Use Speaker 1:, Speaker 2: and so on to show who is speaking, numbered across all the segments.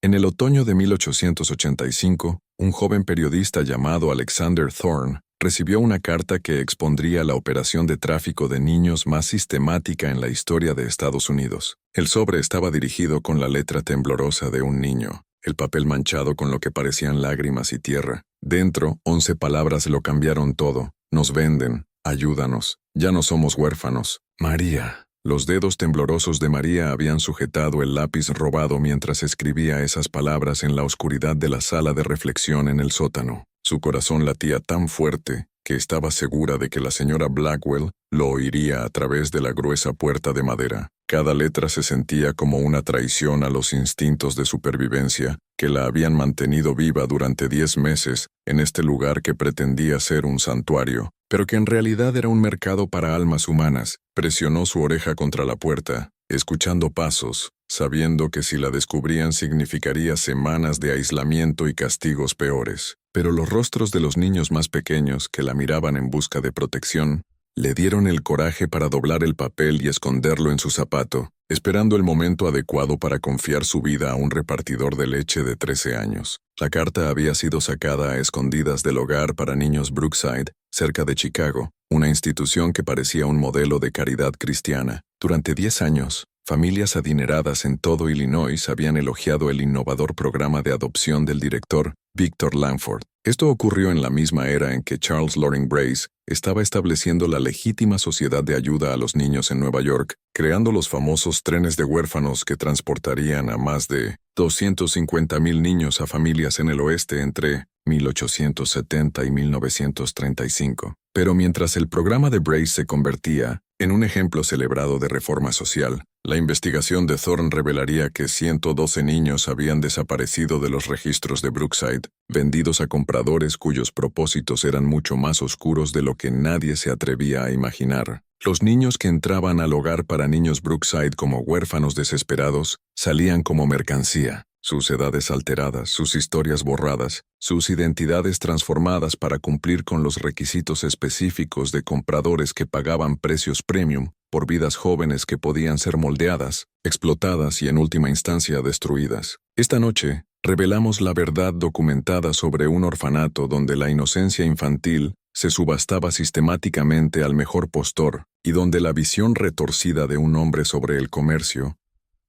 Speaker 1: En el otoño de 1885, un joven periodista llamado Alexander Thorne recibió una carta que expondría la operación de tráfico de niños más sistemática en la historia de Estados Unidos. El sobre estaba dirigido con la letra temblorosa de un niño, el papel manchado con lo que parecían lágrimas y tierra. Dentro, 11 palabras lo cambiaron todo. Nos venden, ayúdanos, ya no somos huérfanos. María. Los dedos temblorosos de María habían sujetado el lápiz robado mientras escribía esas palabras en la oscuridad de la sala de reflexión en el sótano. Su corazón latía tan fuerte que estaba segura de que la señora Blackwell lo oiría a través de la gruesa puerta de madera. Cada letra se sentía como una traición a los instintos de supervivencia que la habían mantenido viva durante 10 meses en este lugar que pretendía ser un santuario, pero que en realidad era un mercado para almas humanas. Presionó su oreja contra la puerta, escuchando pasos, sabiendo que si la descubrían significaría semanas de aislamiento y castigos peores. Pero los rostros de los niños más pequeños que la miraban en busca de protección le dieron el coraje para doblar el papel y esconderlo en su zapato, esperando el momento adecuado para confiar su vida a un repartidor de leche de 13 años. La carta había sido sacada a escondidas del hogar para niños Brookside, cerca de Chicago, una institución que parecía un modelo de caridad cristiana. Durante 10 años, familias adineradas en todo Illinois habían elogiado el innovador programa de adopción del director, Victor Langford. Esto ocurrió en la misma era en que Charles Loring Brace estaba estableciendo la legítima sociedad de ayuda a los niños en Nueva York, creando los famosos trenes de huérfanos que transportarían a más de 250,000 niños a familias en el oeste entre 1870 y 1935. Pero mientras el programa de Brace se convertía en un ejemplo celebrado de reforma social, la investigación de Thorne revelaría que 112 niños habían desaparecido de los registros de Brookside, vendidos a compradores cuyos propósitos eran mucho más oscuros de lo que nadie se atrevía a imaginar. Los niños que entraban al hogar para niños Brookside como huérfanos desesperados salían como mercancía. Sus edades alteradas, sus historias borradas, sus identidades transformadas para cumplir con los requisitos específicos de compradores que pagaban precios premium por vidas jóvenes que podían ser moldeadas, explotadas y en última instancia destruidas. Esta noche, revelamos la verdad documentada sobre un orfanato donde la inocencia infantil se subastaba sistemáticamente al mejor postor y donde la visión retorcida de un hombre sobre el comercio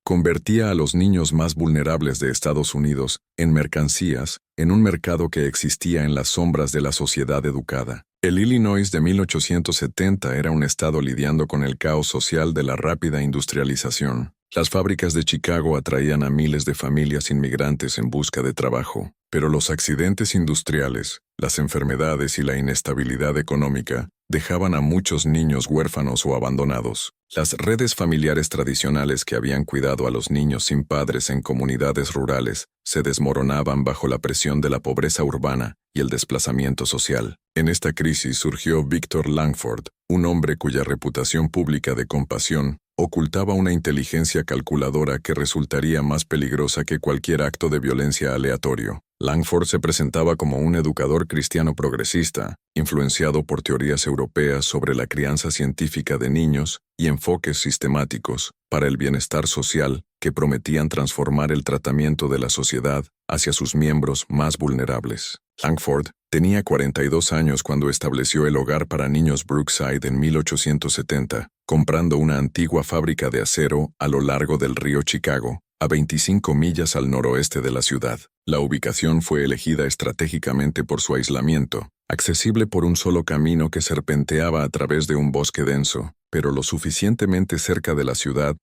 Speaker 1: convertía a los niños más vulnerables de Estados Unidos en mercancías en un mercado que existía en las sombras de la sociedad educada. El Illinois de 1870 era un estado lidiando con el caos social de la rápida industrialización. Las fábricas de Chicago atraían a miles de familias inmigrantes en busca de trabajo, pero los accidentes industriales, las enfermedades y la inestabilidad económica dejaban a muchos niños huérfanos o abandonados. Las redes familiares tradicionales que habían cuidado a los niños sin padres en comunidades rurales se desmoronaban bajo la presión de la pobreza urbana y el desplazamiento social. En esta crisis surgió Victor Langford, un hombre cuya reputación pública de compasión ocultaba una inteligencia calculadora que resultaría más peligrosa que cualquier acto de violencia aleatorio. Langford se presentaba como un educador cristiano progresista, influenciado por teorías europeas sobre la crianza científica de niños y enfoques sistemáticos para el bienestar social que prometían transformar el tratamiento de la sociedad hacia sus miembros más vulnerables. Langford tenía 42 años cuando estableció el hogar para niños Brookside en 1870, comprando una antigua fábrica de acero a lo largo del río Chicago, a 25 millas al noroeste de la ciudad. La ubicación fue elegida estratégicamente por su aislamiento, accesible por un solo camino que serpenteaba a través de un bosque denso, pero lo suficientemente cerca de la ciudad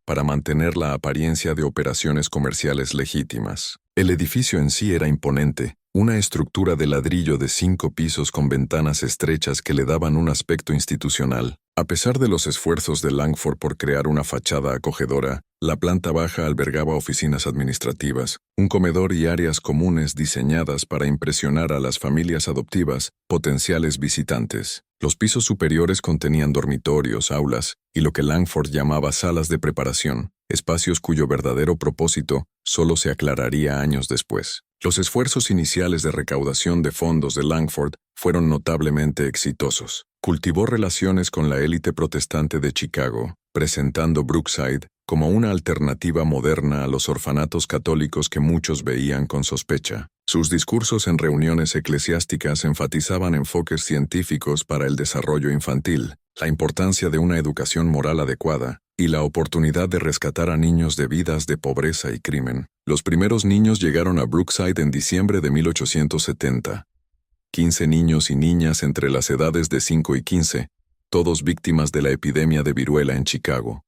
Speaker 1: para mantener la apariencia de operaciones comerciales legítimas. El edificio en sí era imponente, una estructura de ladrillo de 5 pisos con ventanas estrechas que le daban un aspecto institucional. A pesar de los esfuerzos de Langford por crear una fachada acogedora, la planta baja albergaba oficinas administrativas, un comedor y áreas comunes diseñadas para impresionar a las familias adoptivas, potenciales visitantes. Los pisos superiores contenían dormitorios, aulas y lo que Langford llamaba salas de preparación, espacios cuyo verdadero propósito solo se aclararía años después. Los esfuerzos iniciales de recaudación de fondos de Langford fueron notablemente exitosos. Cultivó relaciones con la élite protestante de Chicago, presentando Brookside como una alternativa moderna a los orfanatos católicos que muchos veían con sospecha. Sus discursos en reuniones eclesiásticas enfatizaban enfoques científicos para el desarrollo infantil, la importancia de una educación moral adecuada y la oportunidad de rescatar a niños de vidas de pobreza y crimen. Los primeros niños llegaron a Brookside en diciembre de 1870. 15 niños y niñas entre las edades de 5 y 15, todos víctimas de la epidemia de viruela en Chicago.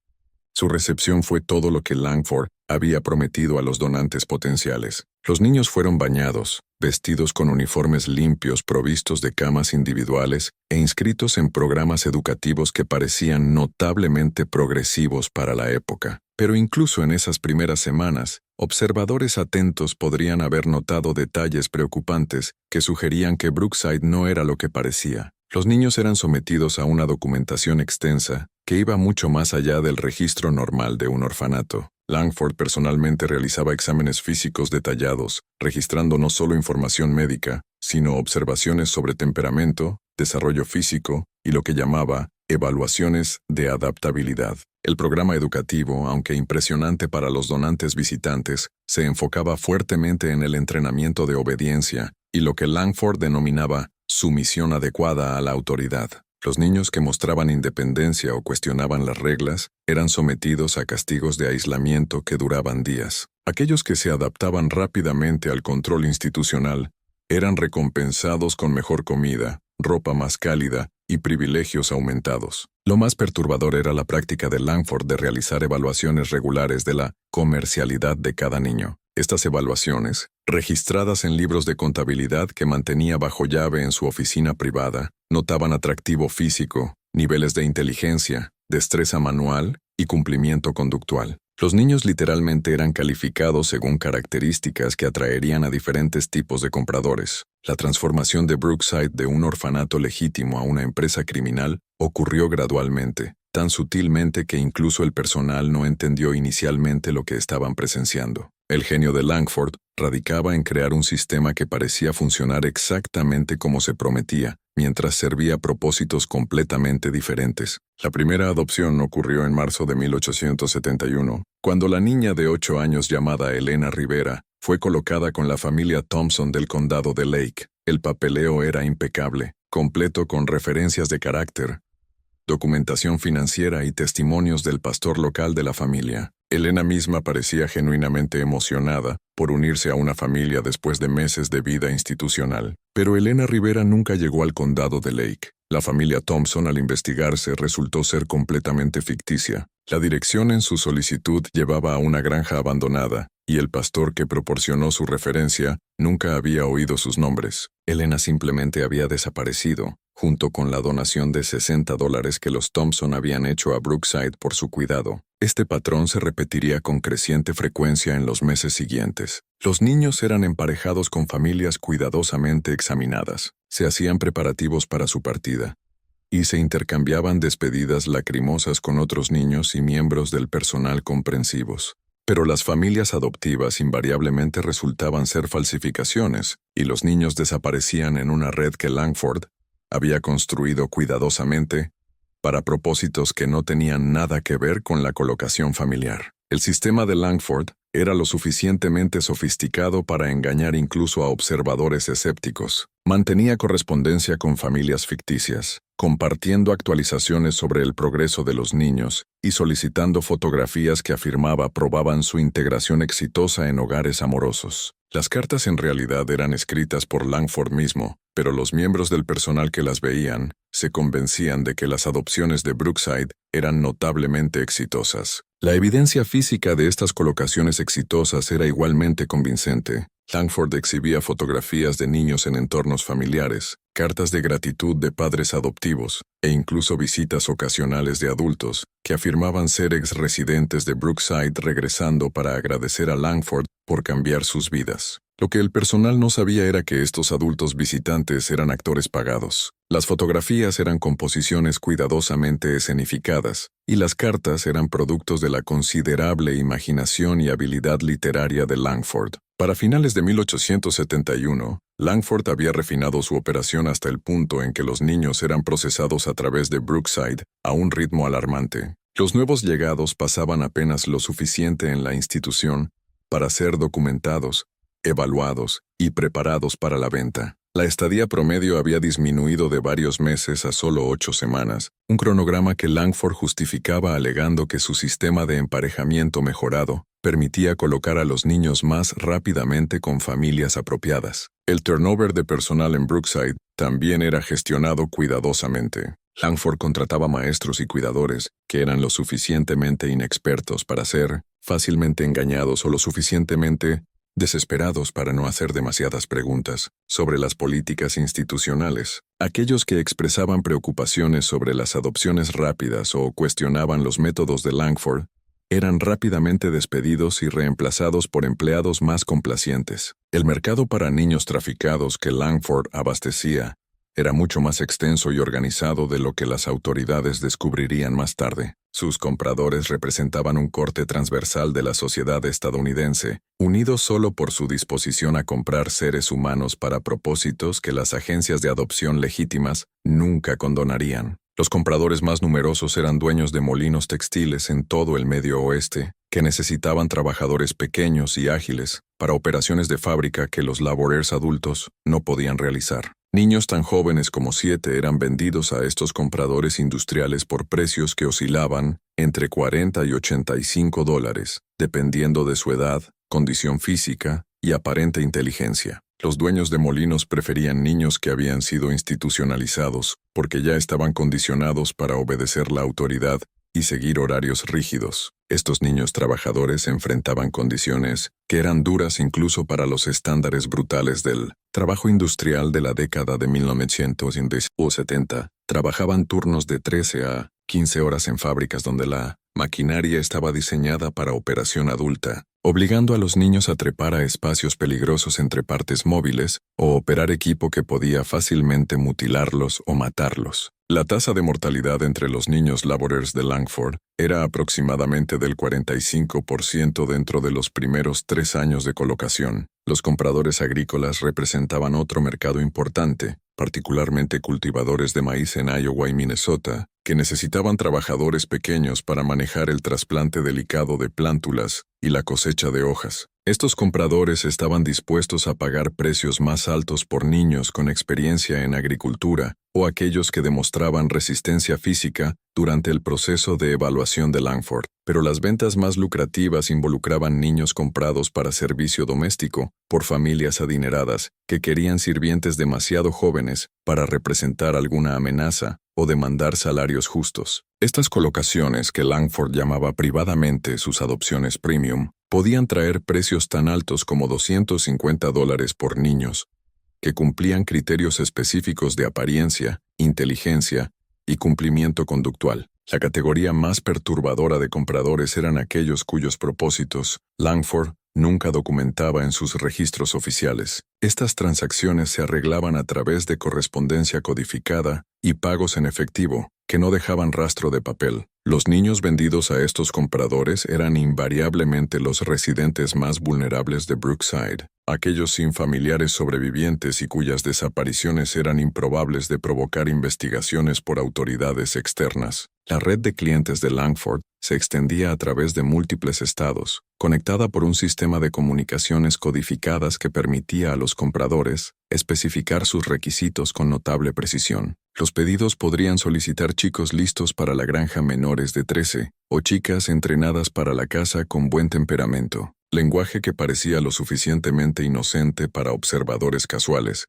Speaker 1: Su recepción fue todo lo que Langford había prometido a los donantes potenciales. Los niños fueron bañados, vestidos con uniformes limpios provistos de camas individuales e inscritos en programas educativos que parecían notablemente progresivos para la época. Pero incluso en esas primeras semanas, observadores atentos podrían haber notado detalles preocupantes que sugerían que Brookside no era lo que parecía. Los niños eran sometidos a una documentación extensa que iba mucho más allá del registro normal de un orfanato. Langford personalmente realizaba exámenes físicos detallados, registrando no solo información médica, sino observaciones sobre temperamento, desarrollo físico y lo que llamaba evaluaciones de adaptabilidad. El programa educativo, aunque impresionante para los donantes visitantes, se enfocaba fuertemente en el entrenamiento de obediencia y lo que Langford denominaba sumisión adecuada a la autoridad. Los niños que mostraban independencia o cuestionaban las reglas eran sometidos a castigos de aislamiento que duraban días. Aquellos que se adaptaban rápidamente al control institucional eran recompensados con mejor comida, ropa más cálida y privilegios aumentados. Lo más perturbador era la práctica de Langford de realizar evaluaciones regulares de la comercialidad de cada niño. Estas evaluaciones, registradas en libros de contabilidad que mantenía bajo llave en su oficina privada, notaban atractivo físico, niveles de inteligencia, destreza manual y cumplimiento conductual. Los niños literalmente eran calificados según características que atraerían a diferentes tipos de compradores. La transformación de Brookside de un orfanato legítimo a una empresa criminal ocurrió gradualmente, tan sutilmente que incluso el personal no entendió inicialmente lo que estaban presenciando. El genio de Langford radicaba en crear un sistema que parecía funcionar exactamente como se prometía, mientras servía propósitos completamente diferentes. La primera adopción ocurrió en marzo de 1871, cuando la niña de 8 años llamada Elena Rivera fue colocada con la familia Thompson del condado de Lake. El papeleo era impecable, completo con referencias de carácter, documentación financiera y testimonios del pastor local de la familia. Elena misma parecía genuinamente emocionada por unirse a una familia después de meses de vida institucional. Pero Elena Rivera nunca llegó al condado de Lake. La familia Thompson, al investigarse, resultó ser completamente ficticia. La dirección en su solicitud llevaba a una granja abandonada, y el pastor que proporcionó su referencia nunca había oído sus nombres. Elena simplemente había desaparecido, junto con la donación de $60 que los Thompson habían hecho a Brookside por su cuidado. Este patrón se repetiría con creciente frecuencia en los meses siguientes. Los niños eran emparejados con familias cuidadosamente examinadas, se hacían preparativos para su partida, y se intercambiaban despedidas lacrimosas con otros niños y miembros del personal comprensivos. Pero las familias adoptivas invariablemente resultaban ser falsificaciones, y los niños desaparecían en una red que Langford había construido cuidadosamente para propósitos que no tenían nada que ver con la colocación familiar. El sistema de Langford era lo suficientemente sofisticado para engañar incluso a observadores escépticos. Mantenía correspondencia con familias ficticias, compartiendo actualizaciones sobre el progreso de los niños y solicitando fotografías que afirmaba probaban su integración exitosa en hogares amorosos. Las cartas en realidad eran escritas por Langford mismo, pero los miembros del personal que las veían se convencían de que las adopciones de Brookside eran notablemente exitosas. La evidencia física de estas colocaciones exitosas era igualmente convincente. Langford exhibía fotografías de niños en entornos familiares, cartas de gratitud de padres adoptivos e incluso visitas ocasionales de adultos que afirmaban ser ex-residentes de Brookside regresando para agradecer a Langford por cambiar sus vidas. Lo que el personal no sabía era que estos adultos visitantes eran actores pagados. Las fotografías eran composiciones cuidadosamente escenificadas, y las cartas eran productos de la considerable imaginación y habilidad literaria de Langford. Para finales de 1871, Langford había refinado su operación hasta el punto en que los niños eran procesados a través de Brookside a un ritmo alarmante. Los nuevos llegados pasaban apenas lo suficiente en la institución para ser documentados, evaluados y preparados para la venta. La estadía promedio había disminuido de varios meses a solo 8 semanas, un cronograma que Langford justificaba alegando que su sistema de emparejamiento mejorado permitía colocar a los niños más rápidamente con familias apropiadas. El turnover de personal en Brookside también era gestionado cuidadosamente. Langford contrataba maestros y cuidadores que eran lo suficientemente inexpertos para ser fácilmente engañados o lo suficientemente desesperados para no hacer demasiadas preguntas sobre las políticas institucionales. Aquellos que expresaban preocupaciones sobre las adopciones rápidas o cuestionaban los métodos de Langford eran rápidamente despedidos y reemplazados por empleados más complacientes. El mercado para niños traficados que Langford abastecía era mucho más extenso y organizado de lo que las autoridades descubrirían más tarde. Sus compradores representaban un corte transversal de la sociedad estadounidense, unidos solo por su disposición a comprar seres humanos para propósitos que las agencias de adopción legítimas nunca condonarían. Los compradores más numerosos eran dueños de molinos textiles en todo el Medio Oeste, que necesitaban trabajadores pequeños y ágiles para operaciones de fábrica que los laborers adultos no podían realizar. Niños tan jóvenes como 7 eran vendidos a estos compradores industriales por precios que oscilaban entre $40 y $85, dependiendo de su edad, condición física y aparente inteligencia. Los dueños de molinos preferían niños que habían sido institucionalizados porque ya estaban condicionados para obedecer la autoridad y seguir horarios rígidos. Estos niños trabajadores enfrentaban condiciones que eran duras incluso para los estándares brutales del trabajo industrial de la década de 1970. Trabajaban turnos de 13 a 15 horas en fábricas donde la maquinaria estaba diseñada para operación adulta, obligando a los niños a trepar a espacios peligrosos entre partes móviles o operar equipo que podía fácilmente mutilarlos o matarlos. La tasa de mortalidad entre los niños laborers de Langford era aproximadamente del 45% dentro de los primeros 3 años de colocación. Los compradores agrícolas representaban otro mercado importante, particularmente cultivadores de maíz en Iowa y Minnesota, que necesitaban trabajadores pequeños para manejar el trasplante delicado de plántulas y la cosecha de hojas. Estos compradores estaban dispuestos a pagar precios más altos por niños con experiencia en agricultura o aquellos que demostraban resistencia física durante el proceso de evaluación de Langford, pero las ventas más lucrativas involucraban niños comprados para servicio doméstico por familias adineradas que querían sirvientes demasiado jóvenes para representar alguna amenaza o demandar salarios justos. Estas colocaciones, que Langford llamaba privadamente sus adopciones premium, podían traer precios tan altos como $250 por niños, que cumplían criterios específicos de apariencia, inteligencia y cumplimiento conductual. La categoría más perturbadora de compradores eran aquellos cuyos propósitos Langford nunca documentaba en sus registros oficiales. Estas transacciones se arreglaban a través de correspondencia codificada y pagos en efectivo, que no dejaban rastro de papel. Los niños vendidos a estos compradores eran invariablemente los residentes más vulnerables de Brookside, aquellos sin familiares sobrevivientes y cuyas desapariciones eran improbables de provocar investigaciones por autoridades externas. La red de clientes de Langford se extendía a través de múltiples estados, conectada por un sistema de comunicaciones codificadas que permitía a los compradores especificar sus requisitos con notable precisión. Los pedidos podrían solicitar chicos listos para la granja menores de 13 o chicas entrenadas para la caza con buen temperamento, lenguaje que parecía lo suficientemente inocente para observadores casuales,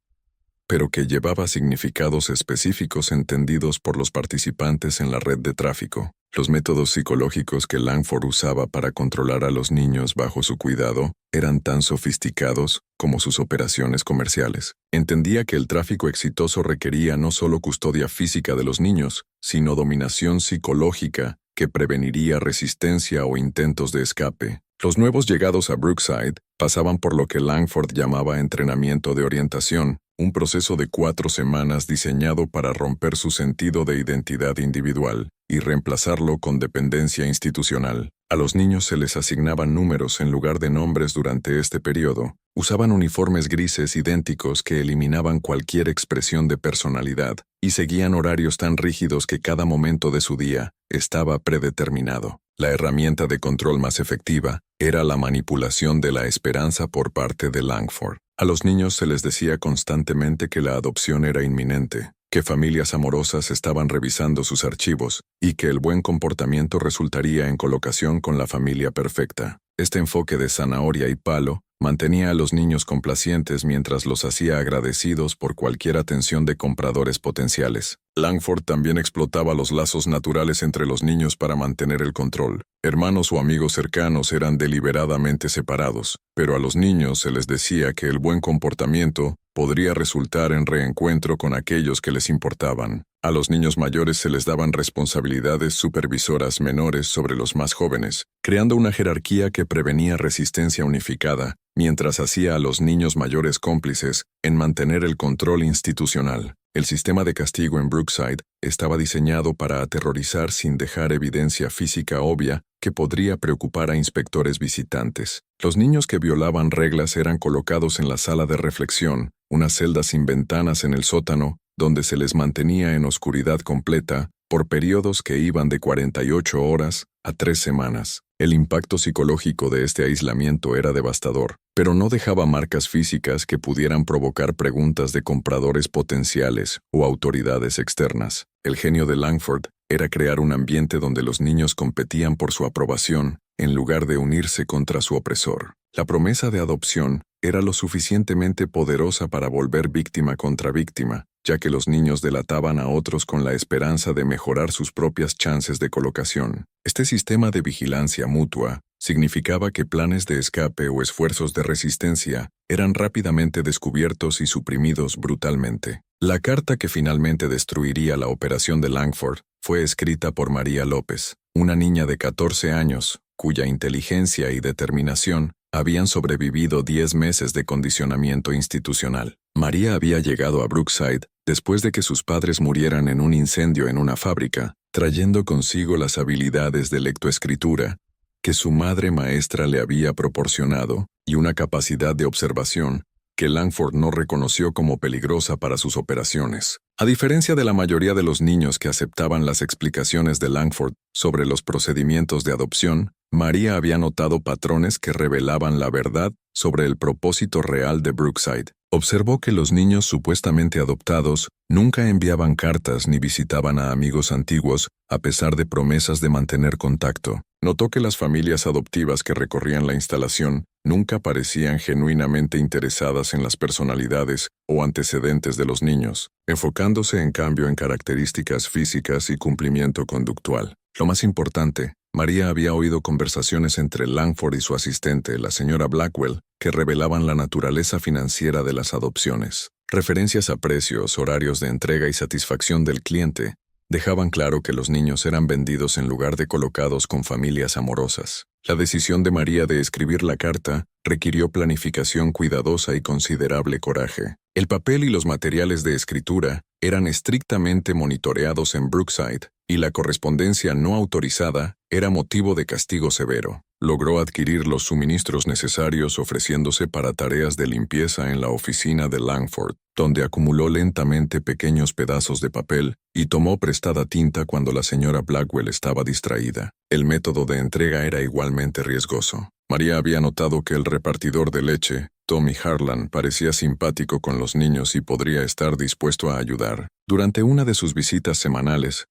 Speaker 1: pero que llevaba significados específicos entendidos por los participantes en la red de tráfico. Los métodos psicológicos que Langford usaba para controlar a los niños bajo su cuidado eran tan sofisticados como sus operaciones comerciales. Entendía que el tráfico exitoso requería no solo custodia física de los niños, sino dominación psicológica que preveniría resistencia o intentos de escape. Los nuevos llegados a Brookside pasaban por lo que Langford llamaba entrenamiento de orientación, un proceso de 4 semanas diseñado para romper su sentido de identidad individual y reemplazarlo con dependencia institucional. A los niños se les asignaban números en lugar de nombres durante este periodo. Usaban uniformes grises idénticos que eliminaban cualquier expresión de personalidad y seguían horarios tan rígidos que cada momento de su día estaba predeterminado. La herramienta de control más efectiva era la manipulación de la esperanza por parte de Langford. A los niños se les decía constantemente que la adopción era inminente, que familias amorosas estaban revisando sus archivos y que el buen comportamiento resultaría en colocación con la familia perfecta. Este enfoque de zanahoria y palo mantenía a los niños complacientes mientras los hacía agradecidos por cualquier atención de compradores potenciales. Langford también explotaba los lazos naturales entre los niños para mantener el control. Hermanos o amigos cercanos eran deliberadamente separados, pero a los niños se les decía que el buen comportamiento podría resultar en reencuentro con aquellos que les importaban. A los niños mayores se les daban responsabilidades supervisoras menores sobre los más jóvenes, creando una jerarquía que prevenía resistencia unificada, mientras hacía a los niños mayores cómplices en mantener el control institucional. El sistema de castigo en Brookside estaba diseñado para aterrorizar sin dejar evidencia física obvia que podría preocupar a inspectores visitantes. Los niños que violaban reglas eran colocados en la sala de reflexión, una celda sin ventanas en el sótano, donde se les mantenía en oscuridad completa por periodos que iban de 48 horas a 3 semanas. El impacto psicológico de este aislamiento era devastador, pero no dejaba marcas físicas que pudieran provocar preguntas de compradores potenciales o autoridades externas. El genio de Langford era crear un ambiente donde los niños competían por su aprobación en lugar de unirse contra su opresor. La promesa de adopción era lo suficientemente poderosa para volver víctima contra víctima, ya que los niños delataban a otros con la esperanza de mejorar sus propias chances de colocación. Este sistema de vigilancia mutua significaba que planes de escape o esfuerzos de resistencia eran rápidamente descubiertos y suprimidos brutalmente. La carta que finalmente destruiría la operación de Langford fue escrita por María López, una niña de 14 años, cuya inteligencia y determinación habían sobrevivido 10 meses de condicionamiento institucional. María había llegado a Brookside después de que sus padres murieran en un incendio en una fábrica, trayendo consigo las habilidades de lectoescritura que su madre maestra le había proporcionado y una capacidad de observación que Langford no reconoció como peligrosa para sus operaciones. A diferencia de la mayoría de los niños que aceptaban las explicaciones de Langford sobre los procedimientos de adopción, María había notado patrones que revelaban la verdad sobre el propósito real de Brookside. Observó que los niños supuestamente adoptados nunca enviaban cartas ni visitaban a amigos antiguos a pesar de promesas de mantener contacto. Notó que las familias adoptivas que recorrían la instalación nunca parecían genuinamente interesadas en las personalidades o antecedentes de los niños, enfocándose en cambio en características físicas y cumplimiento conductual. Lo más importante, María había oído conversaciones entre Langford y su asistente, la señora Blackwell, que revelaban la naturaleza financiera de las adopciones. Referencias a precios, horarios de entrega y satisfacción del cliente dejaban claro que los niños eran vendidos en lugar de colocados con familias amorosas. La decisión de María de escribir la carta requirió planificación cuidadosa y considerable coraje. El papel y los materiales de escritura eran estrictamente monitoreados en Brookside, y la correspondencia no autorizada era motivo de castigo severo. Logró adquirir los suministros necesarios ofreciéndose para tareas de limpieza en la oficina de Langford, donde acumuló lentamente pequeños pedazos de papel y tomó prestada tinta cuando la señora Blackwell estaba distraída. El método de entrega era igualmente riesgoso. María había notado que el repartidor de leche, Tommy Harlan, parecía simpático con los niños y podría estar dispuesto a ayudar. Durante una de sus visitas semanales,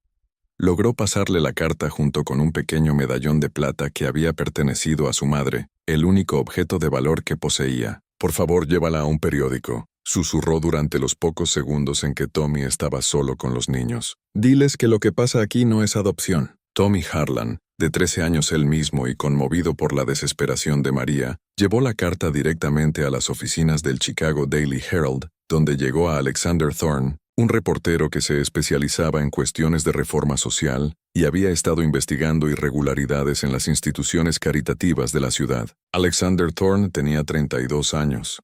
Speaker 1: logró pasarle la carta junto con un pequeño medallón de plata que había pertenecido a su madre, el único objeto de valor que poseía. «Por favor, llévala a un periódico», susurró durante los pocos segundos en que Tommy estaba solo con los niños. «Diles que lo que pasa aquí no es adopción». Tommy Harlan de 13 años él mismo y conmovido por la desesperación de María, llevó la carta directamente a las oficinas del Chicago Daily Herald, donde llegó a Alexander Thorne, un reportero que se especializaba en cuestiones de reforma social y había estado investigando irregularidades en las instituciones caritativas de la ciudad. Alexander Thorne tenía 32 años.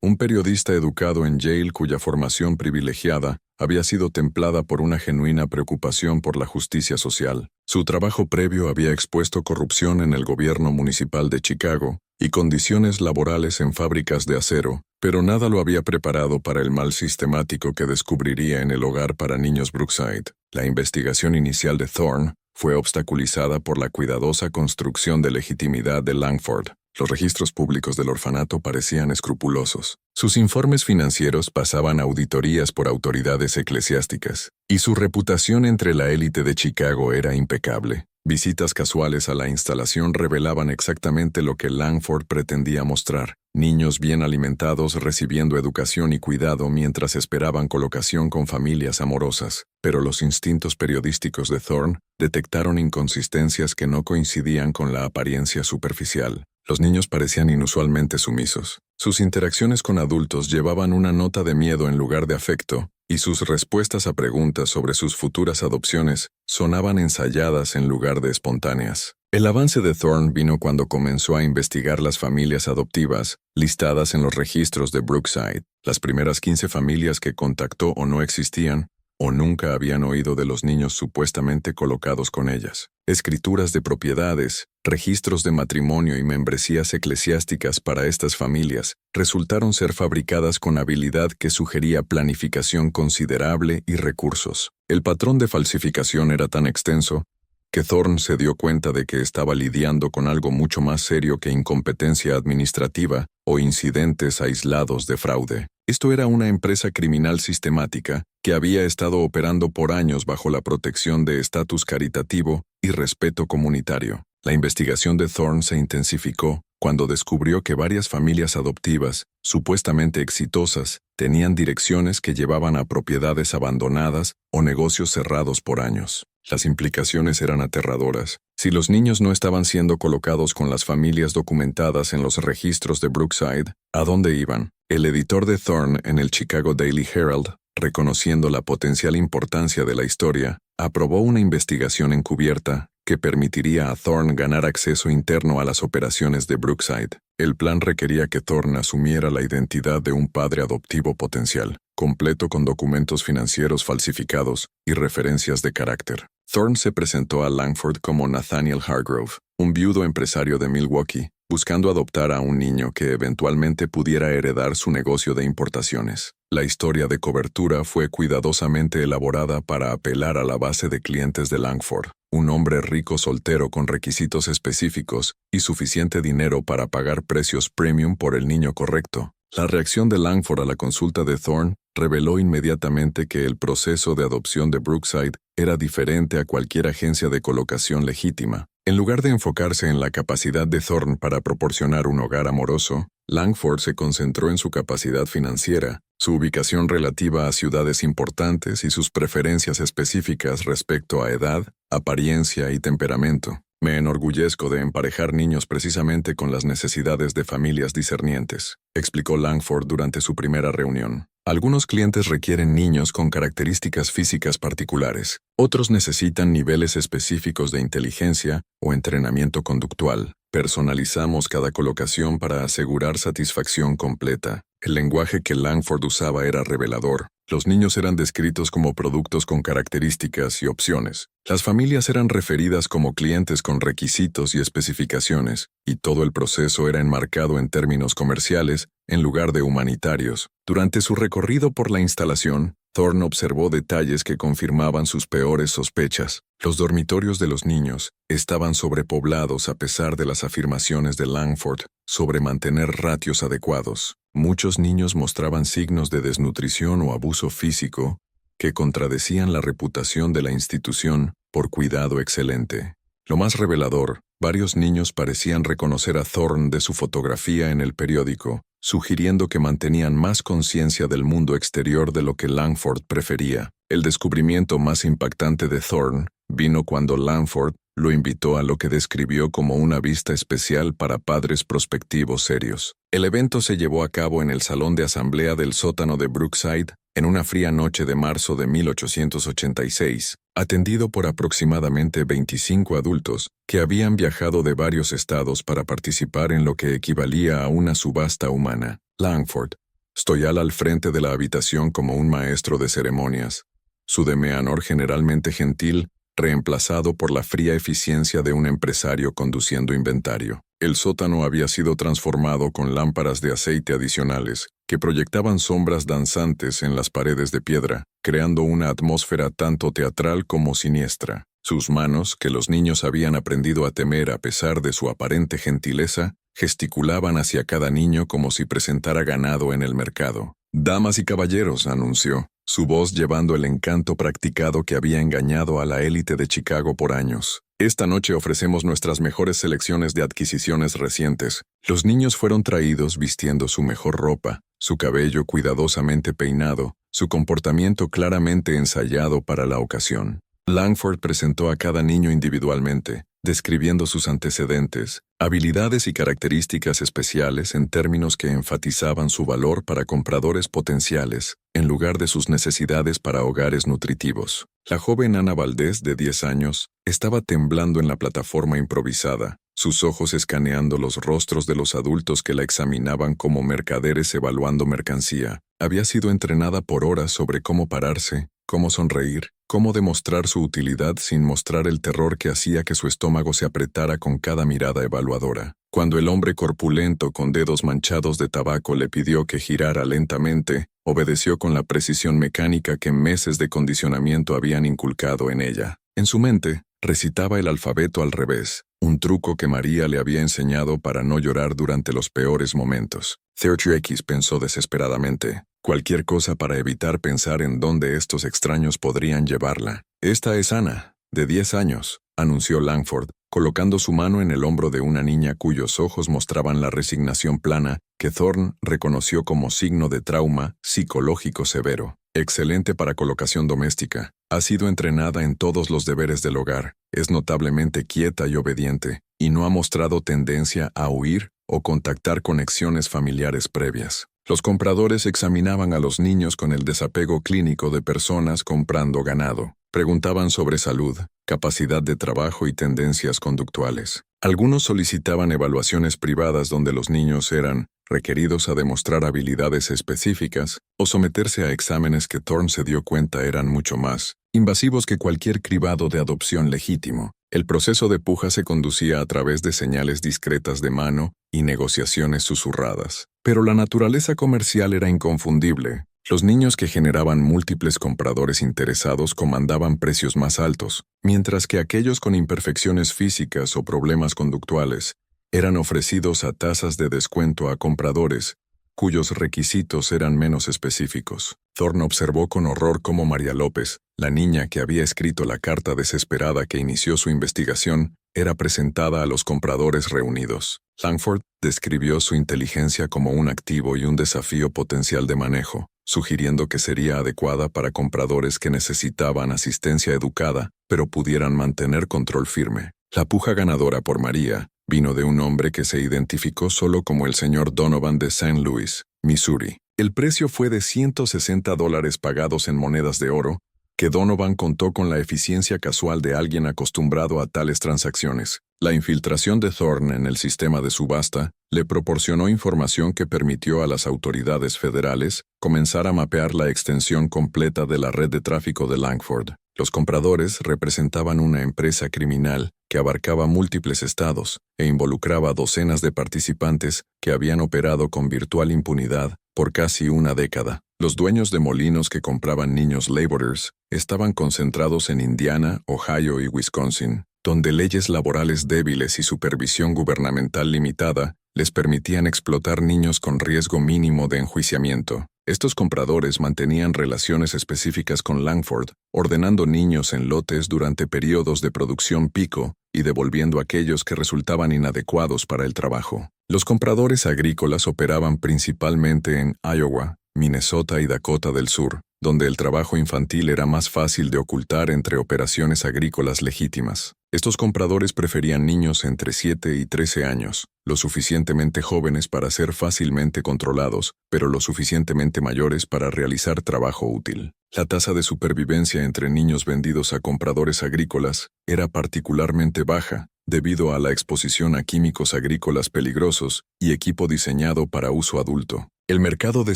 Speaker 1: Un periodista educado en Yale cuya formación privilegiada había sido templada por una genuina preocupación por la justicia social. Su trabajo previo había expuesto corrupción en el gobierno municipal de Chicago y condiciones laborales en fábricas de acero, pero nada lo había preparado para el mal sistemático que descubriría en el hogar para niños Brookside. La investigación inicial de Thorne fue obstaculizada por la cuidadosa construcción de legitimidad de Langford. Los registros públicos del orfanato parecían escrupulosos. Sus informes financieros pasaban auditorías por autoridades eclesiásticas, y su reputación entre la élite de Chicago era impecable. Visitas casuales a la instalación revelaban exactamente lo que Langford pretendía mostrar: niños bien alimentados recibiendo educación y cuidado mientras esperaban colocación con familias amorosas. Pero los instintos periodísticos de Thorne detectaron inconsistencias que no coincidían con la apariencia superficial. Los niños parecían inusualmente sumisos. Sus interacciones con adultos llevaban una nota de miedo en lugar de afecto, y sus respuestas a preguntas sobre sus futuras adopciones sonaban ensayadas en lugar de espontáneas. El avance de Thorne vino cuando comenzó a investigar las familias adoptivas listadas en los registros de Brookside. Las primeras 15 familias que contactó o no existían, o nunca habían oído de los niños supuestamente colocados con ellas. Escrituras de propiedades, registros de matrimonio y membresías eclesiásticas para estas familias resultaron ser fabricadas con habilidad que sugería planificación considerable y recursos. El patrón de falsificación era tan extenso que Thorne se dio cuenta de que estaba lidiando con algo mucho más serio que incompetencia administrativa o incidentes aislados de fraude. Esto era una empresa criminal sistemática que había estado operando por años bajo la protección de estatus caritativo y respeto comunitario. La investigación de Thorne se intensificó cuando descubrió que varias familias adoptivas, supuestamente exitosas, tenían direcciones que llevaban a propiedades abandonadas o negocios cerrados por años. Las implicaciones eran aterradoras. Si los niños no estaban siendo colocados con las familias documentadas en los registros de Brookside, ¿a dónde iban? El editor de Thorne en el Chicago Daily Herald, reconociendo la potencial importancia de la historia, aprobó una investigación encubierta que permitiría a Thorne ganar acceso interno a las operaciones de Brookside. El plan requería que Thorne asumiera la identidad de un padre adoptivo potencial, completo con documentos financieros falsificados y referencias de carácter. Thorne se presentó a Langford como Nathaniel Hargrove, un viudo empresario de Milwaukee, buscando adoptar a un niño que eventualmente pudiera heredar su negocio de importaciones. La historia de cobertura fue cuidadosamente elaborada para apelar a la base de clientes de Langford, un hombre rico soltero con requisitos específicos y suficiente dinero para pagar precios premium por el niño correcto. La reacción de Langford a la consulta de Thorne reveló inmediatamente que el proceso de adopción de Brookside era diferente a cualquier agencia de colocación legítima. En lugar de enfocarse en la capacidad de Thorne para proporcionar un hogar amoroso, Langford se concentró en su capacidad financiera, su ubicación relativa a ciudades importantes y sus preferencias específicas respecto a edad, apariencia y temperamento. Me enorgullezco de emparejar niños precisamente con las necesidades de familias discernientes, explicó Langford durante su primera reunión. Algunos clientes requieren niños con características físicas particulares. Otros necesitan niveles específicos de inteligencia o entrenamiento conductual. Personalizamos cada colocación para asegurar satisfacción completa. El lenguaje que Langford usaba era revelador. Los niños eran descritos como productos con características y opciones. Las familias eran referidas como clientes con requisitos y especificaciones, y todo el proceso era enmarcado en términos comerciales en lugar de humanitarios. Durante su recorrido por la instalación, Thorne observó detalles que confirmaban sus peores sospechas. Los dormitorios de los niños estaban sobrepoblados a pesar de las afirmaciones de Langford sobre mantener ratios adecuados. Muchos niños mostraban signos de desnutrición o abuso físico que contradecían la reputación de la institución por cuidado excelente. Lo más revelador, varios niños parecían reconocer a Thorne de su fotografía en el periódico, sugiriendo que mantenían más conciencia del mundo exterior de lo que Langford prefería. El descubrimiento más impactante de Thorne vino cuando Langford lo invitó a lo que describió como una vista especial para padres prospectivos serios. El evento se llevó a cabo en el salón de asamblea del sótano de Brookside, en una fría noche de marzo de 1886, atendido por aproximadamente 25 adultos que habían viajado de varios estados para participar en lo que equivalía a una subasta humana. Langford, stoyal al frente de la habitación como un maestro de ceremonias, su demeanor generalmente gentil, reemplazado por la fría eficiencia de un empresario conduciendo inventario. El sótano había sido transformado con lámparas de aceite adicionales, que proyectaban sombras danzantes en las paredes de piedra, creando una atmósfera tanto teatral como siniestra. Sus manos, que los niños habían aprendido a temer a pesar de su aparente gentileza, gesticulaban hacia cada niño como si presentara ganado en el mercado. «Damas y caballeros», anunció, su voz llevando el encanto practicado que había engañado a la élite de Chicago por años. «Esta noche ofrecemos nuestras mejores selecciones de adquisiciones recientes». Los niños fueron traídos vistiendo su mejor ropa, su cabello cuidadosamente peinado, su comportamiento claramente ensayado para la ocasión. Langford presentó a cada niño individualmente, describiendo sus antecedentes, habilidades y características especiales en términos que enfatizaban su valor para compradores potenciales, en lugar de sus necesidades para hogares nutritivos. La joven Ana Valdés, de 10 años, estaba temblando en la plataforma improvisada, sus ojos escaneando los rostros de los adultos que la examinaban como mercaderes evaluando mercancía. Había sido entrenada por horas sobre cómo pararse, cómo sonreír, cómo demostrar su utilidad sin mostrar el terror que hacía que su estómago se apretara con cada mirada evaluadora. Cuando el hombre corpulento con dedos manchados de tabaco le pidió que girara lentamente, obedeció con la precisión mecánica que meses de condicionamiento habían inculcado en ella. En su mente, recitaba el alfabeto al revés, un truco que María le había enseñado para no llorar durante los peores momentos. X pensó desesperadamente, cualquier cosa para evitar pensar en dónde estos extraños podrían llevarla. «Esta es Ana, de 10 años», anunció Langford, colocando su mano en el hombro de una niña cuyos ojos mostraban la resignación plana que Thorne reconoció como signo de trauma psicológico severo. «Excelente para colocación doméstica. Ha sido entrenada en todos los deberes del hogar, es notablemente quieta y obediente, y no ha mostrado tendencia a huir o contactar conexiones familiares previas». Los compradores examinaban a los niños con el desapego clínico de personas comprando ganado. Preguntaban sobre salud, capacidad de trabajo y tendencias conductuales. Algunos solicitaban evaluaciones privadas donde los niños eran requeridos a demostrar habilidades específicas o someterse a exámenes que Thorne se dio cuenta eran mucho más invasivos que cualquier cribado de adopción legítimo. El proceso de puja se conducía a través de señales discretas de mano y negociaciones susurradas. Pero la naturaleza comercial era inconfundible. Los niños que generaban múltiples compradores interesados comandaban precios más altos, mientras que aquellos con imperfecciones físicas o problemas conductuales eran ofrecidos a tasas de descuento a compradores cuyos requisitos eran menos específicos. Thorne observó con horror cómo María López, la niña que había escrito la carta desesperada que inició su investigación, era presentada a los compradores reunidos. Langford describió su inteligencia como un activo y un desafío potencial de manejo, sugiriendo que sería adecuada para compradores que necesitaban asistencia educada, pero pudieran mantener control firme. La puja ganadora por María vino de un hombre que se identificó solo como el señor Donovan de St. Louis, Missouri. El precio fue de $160 pagados en monedas de oro, que Donovan contó con la eficiencia casual de alguien acostumbrado a tales transacciones. La infiltración de Thorne en el sistema de subasta le proporcionó información que permitió a las autoridades federales comenzar a mapear la extensión completa de la red de tráfico de Langford. Los compradores representaban una empresa criminal que abarcaba múltiples estados e involucraba docenas de participantes que habían operado con virtual impunidad por casi una década. Los dueños de molinos que compraban niños laborers estaban concentrados en Indiana, Ohio y Wisconsin, donde leyes laborales débiles y supervisión gubernamental limitada les permitían explotar niños con riesgo mínimo de enjuiciamiento. Estos compradores mantenían relaciones específicas con Langford, ordenando niños en lotes durante periodos de producción pico y devolviendo aquellos que resultaban inadecuados para el trabajo. Los compradores agrícolas operaban principalmente en Iowa, Minnesota y Dakota del Sur, donde el trabajo infantil era más fácil de ocultar entre operaciones agrícolas legítimas. Estos compradores preferían niños entre 7 y 13 años, lo suficientemente jóvenes para ser fácilmente controlados, pero lo suficientemente mayores para realizar trabajo útil. La tasa de supervivencia entre niños vendidos a compradores agrícolas era particularmente baja, debido a la exposición a químicos agrícolas peligrosos y equipo diseñado para uso adulto. El mercado de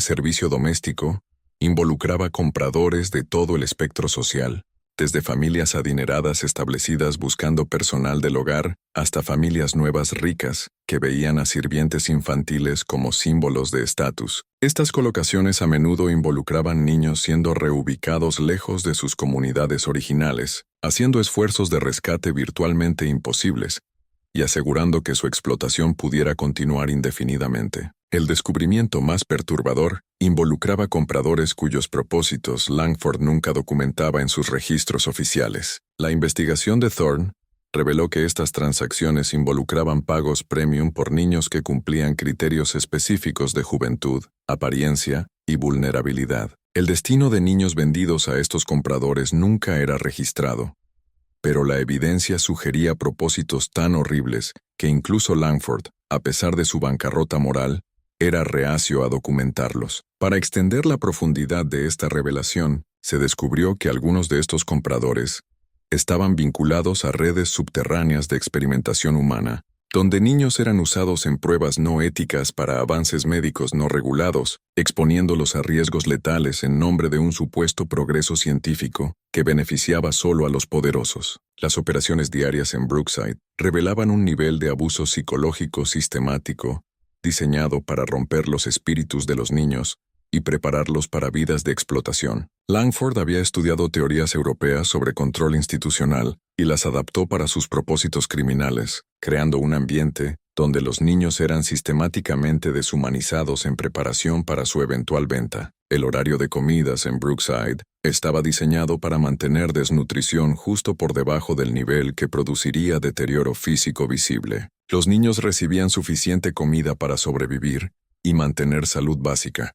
Speaker 1: servicio doméstico involucraba compradores de todo el espectro social, desde familias adineradas establecidas buscando personal del hogar hasta familias nuevas ricas que veían a sirvientes infantiles como símbolos de estatus. Estas colocaciones a menudo involucraban niños siendo reubicados lejos de sus comunidades originales, haciendo esfuerzos de rescate virtualmente imposibles y asegurando que su explotación pudiera continuar indefinidamente. El descubrimiento más perturbador involucraba compradores cuyos propósitos Langford nunca documentaba en sus registros oficiales. La investigación de Thorne reveló que estas transacciones involucraban pagos premium por niños que cumplían criterios específicos de juventud, apariencia y vulnerabilidad. El destino de niños vendidos a estos compradores nunca era registrado, pero la evidencia sugería propósitos tan horribles que incluso Langford, a pesar de su bancarrota moral, era reacio a documentarlos. Para extender la profundidad de esta revelación, se descubrió que algunos de estos compradores estaban vinculados a redes subterráneas de experimentación humana, donde niños eran usados en pruebas no éticas para avances médicos no regulados, exponiéndolos a riesgos letales en nombre de un supuesto progreso científico que beneficiaba solo a los poderosos. Las operaciones diarias en Brookside revelaban un nivel de abuso psicológico sistemático, diseñado para romper los espíritus de los niños y prepararlos para vidas de explotación. Langford había estudiado teorías europeas sobre control institucional y las adaptó para sus propósitos criminales, creando un ambiente donde los niños eran sistemáticamente deshumanizados en preparación para su eventual venta. El horario de comidas en Brookside estaba diseñado para mantener desnutrición justo por debajo del nivel que produciría deterioro físico visible. Los niños recibían suficiente comida para sobrevivir y mantener salud básica,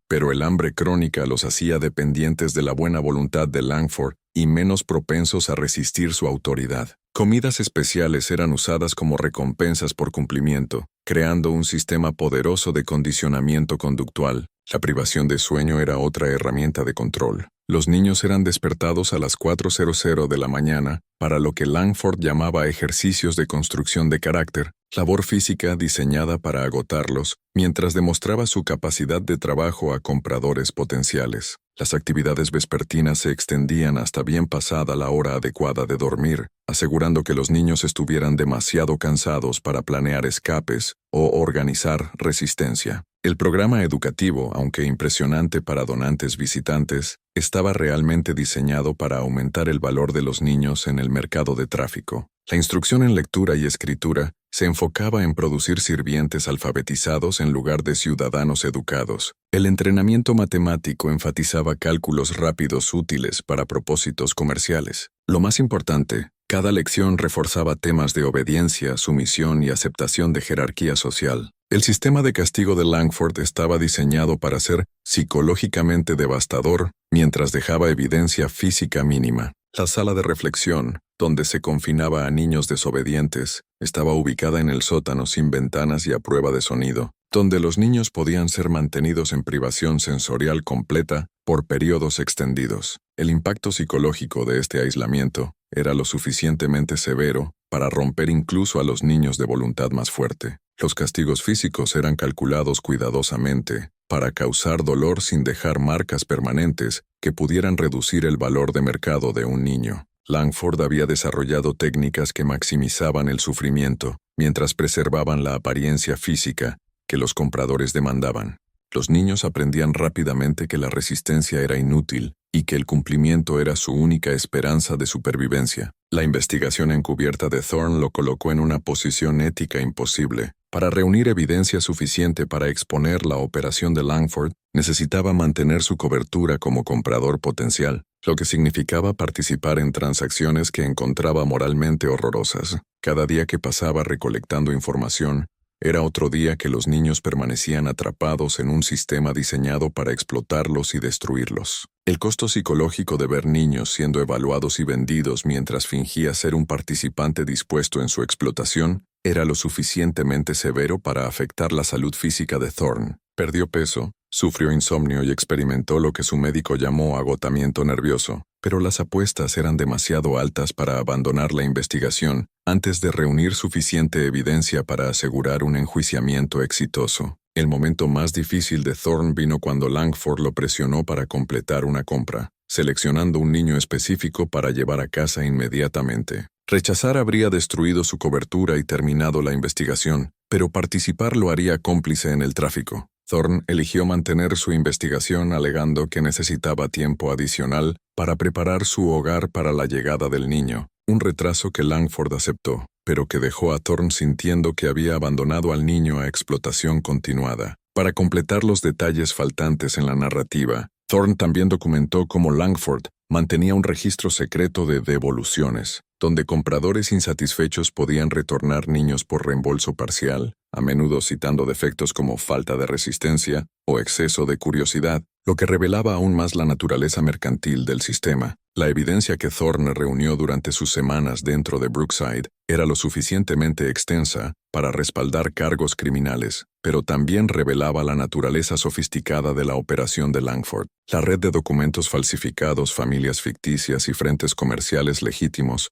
Speaker 1: pero el hambre crónica los hacía dependientes de la buena voluntad de Langford y menos propensos a resistir su autoridad. Comidas especiales eran usadas como recompensas por cumplimiento, creando un sistema poderoso de condicionamiento conductual. La privación de sueño era otra herramienta de control. Los niños eran despertados a las 4:00 de la mañana para lo que Langford llamaba ejercicios de construcción de carácter, labor física diseñada para agotarlos, mientras demostraba su capacidad de trabajo a compradores potenciales. Las actividades vespertinas se extendían hasta bien pasada la hora adecuada de dormir, asegurando que los niños estuvieran demasiado cansados para planear escapes o organizar resistencia. El programa educativo, aunque impresionante para donantes visitantes, estaba realmente diseñado para aumentar el valor de los niños en el mercado de tráfico. La instrucción en lectura y escritura se enfocaba en producir sirvientes alfabetizados en lugar de ciudadanos educados. El entrenamiento matemático enfatizaba cálculos rápidos útiles para propósitos comerciales. Lo más importante, cada lección reforzaba temas de obediencia, sumisión y aceptación de jerarquía social. El sistema de castigo de Langford estaba diseñado para ser psicológicamente devastador mientras dejaba evidencia física mínima. La sala de reflexión, donde se confinaba a niños desobedientes, estaba ubicada en el sótano sin ventanas y a prueba de sonido, donde los niños podían ser mantenidos en privación sensorial completa por periodos extendidos. El impacto psicológico de este aislamiento era lo suficientemente severo para romper incluso a los niños de voluntad más fuerte. Los castigos físicos eran calculados cuidadosamente para causar dolor sin dejar marcas permanentes que pudieran reducir el valor de mercado de un niño. Langford había desarrollado técnicas que maximizaban el sufrimiento mientras preservaban la apariencia física que los compradores demandaban. Los niños aprendían rápidamente que la resistencia era inútil y que el cumplimiento era su única esperanza de supervivencia. La investigación encubierta de Thorne lo colocó en una posición ética imposible. Para reunir evidencia suficiente para exponer la operación de Langford, necesitaba mantener su cobertura como comprador potencial, lo que significaba participar en transacciones que encontraba moralmente horrorosas. Cada día que pasaba recolectando información Era otro día que los niños permanecían atrapados en un sistema diseñado para explotarlos y destruirlos. El costo psicológico de ver niños siendo evaluados y vendidos mientras fingía ser un participante dispuesto en su explotación era lo suficientemente severo para afectar la salud física de Thorne. Perdió peso, sufrió insomnio y experimentó lo que su médico llamó agotamiento nervioso, pero las apuestas eran demasiado altas para abandonar la investigación antes de reunir suficiente evidencia para asegurar un enjuiciamiento exitoso. El momento más difícil de Thorne vino cuando Langford lo presionó para completar una compra, seleccionando un niño específico para llevar a casa inmediatamente. Rechazar habría destruido su cobertura y terminado la investigación, pero participar lo haría cómplice en el tráfico. Thorne eligió mantener su investigación alegando que necesitaba tiempo adicional para preparar su hogar para la llegada del niño, un retraso que Langford aceptó, pero que dejó a Thorne sintiendo que había abandonado al niño a explotación continuada. Para completar los detalles faltantes en la narrativa, Thorne también documentó cómo Langford mantenía un registro secreto de devoluciones, donde compradores insatisfechos podían retornar niños por reembolso parcial, a menudo citando defectos como falta de resistencia o exceso de curiosidad, lo que revelaba aún más la naturaleza mercantil del sistema. La evidencia que Thorne reunió durante sus semanas dentro de Brookside era lo suficientemente extensa para respaldar cargos criminales, pero también revelaba la naturaleza sofisticada de la operación de Langford. La red de documentos falsificados, familias ficticias y frentes comerciales legítimos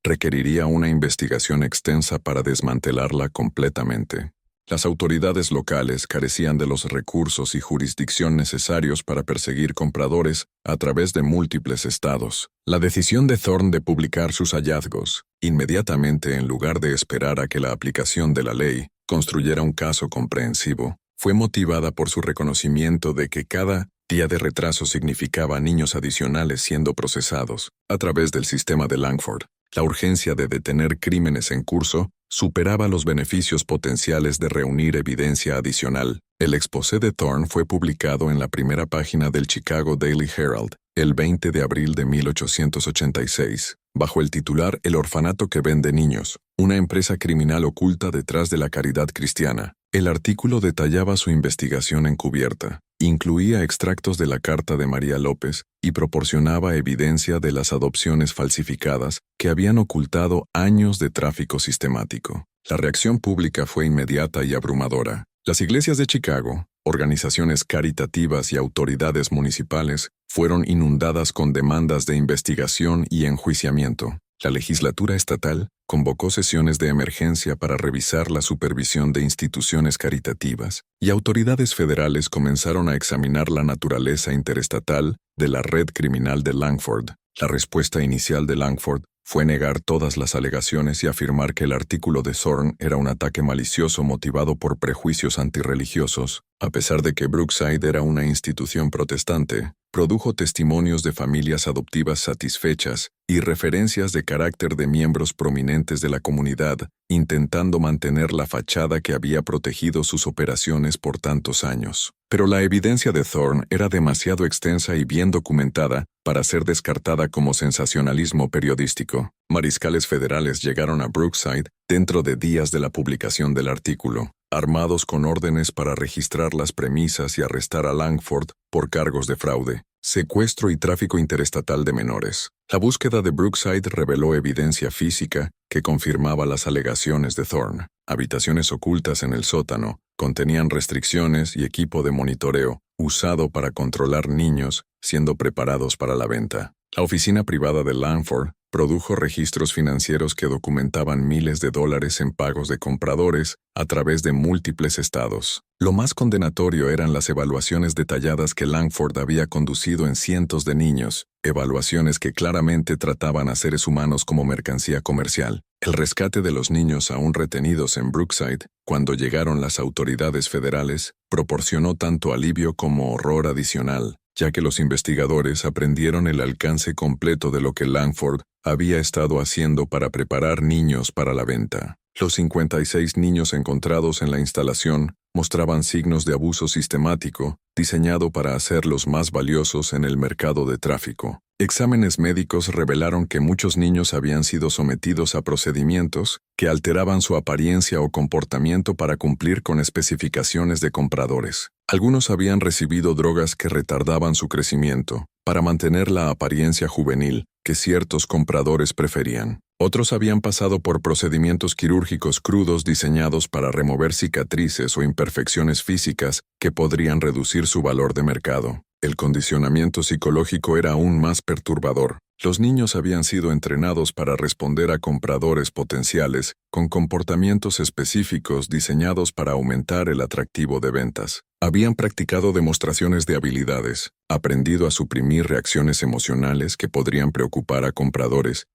Speaker 1: requeriría una investigación extensa para desmantelarla completamente. Las autoridades locales carecían de los recursos y jurisdicción necesarios para perseguir compradores a través de múltiples estados. La decisión de Thorne de publicar sus hallazgos, inmediatamente en lugar de esperar a que la aplicación de la ley construyera un caso comprensivo, fue motivada por su reconocimiento de que cada día de retraso significaba niños adicionales siendo procesados a través del sistema de Langford. La urgencia de detener crímenes en curso superaba los beneficios potenciales de reunir evidencia adicional. El exposé de Thorne fue publicado en la primera página del Chicago Daily Herald, el 20 de abril de 1886, bajo el titular El orfanato que vende niños, una empresa criminal oculta detrás de la caridad cristiana. El artículo detallaba su investigación encubierta, incluía extractos de la carta de María López y proporcionaba evidencia de las adopciones falsificadas que habían ocultado años de tráfico sistemático. La reacción pública fue inmediata y abrumadora. Las iglesias de Chicago, organizaciones caritativas y autoridades municipales fueron inundadas con demandas de investigación y enjuiciamiento. La legislatura estatal convocó sesiones de emergencia para revisar la supervisión de instituciones caritativas, y autoridades federales comenzaron a examinar la naturaleza interestatal de la red criminal de Langford. La respuesta inicial de Langford fue negar todas las alegaciones y afirmar que el artículo de Thorne era un ataque malicioso motivado por prejuicios antirreligiosos. A pesar de que Brookside era una institución protestante, produjo testimonios de familias adoptivas satisfechas y referencias de carácter de miembros prominentes de la comunidad, intentando mantener la fachada que había protegido sus operaciones por tantos años. Pero la evidencia de Thorne era demasiado extensa y bien documentada para ser descartada como sensacionalismo periodístico. Mariscales federales llegaron a Brookside dentro de días de la publicación del artículo, armados con órdenes para registrar las premisas y arrestar a Langford por cargos de fraude, secuestro y tráfico interestatal de menores. La búsqueda de Brookside reveló evidencia física que confirmaba las alegaciones de Thorne. Habitaciones ocultas en el sótano contenían restricciones y equipo de monitoreo usado para controlar niños siendo preparados para la venta. La oficina privada de Langford produjo registros financieros que documentaban miles de dólares en pagos de compradores a través de múltiples estados. Lo más condenatorio eran las evaluaciones detalladas que Langford había conducido en cientos de niños, evaluaciones que claramente trataban a seres humanos como mercancía comercial. El rescate de los niños aún retenidos en Brookside, cuando llegaron las autoridades federales, proporcionó tanto alivio como horror adicional, ya que los investigadores aprendieron el alcance completo de lo que Langford había estado haciendo para preparar niños para la venta. Los 56 niños encontrados en la instalación mostraban signos de abuso sistemático, diseñado para hacerlos más valiosos en el mercado de tráfico. Exámenes médicos revelaron que muchos niños habían sido sometidos a procedimientos que alteraban su apariencia o comportamiento para cumplir con especificaciones de compradores. Algunos habían recibido drogas que retardaban su crecimiento, para mantener la apariencia juvenil que ciertos compradores preferían. Otros habían pasado por procedimientos quirúrgicos crudos diseñados para remover cicatrices o imperfecciones físicas que podrían reducir su valor de mercado. El condicionamiento psicológico era aún más perturbador. Los niños habían sido entrenados para responder a compradores potenciales con comportamientos específicos diseñados para aumentar el atractivo de ventas. Habían practicado demostraciones de habilidades, aprendido a suprimir reacciones emocionales que podrían preocupar a compradores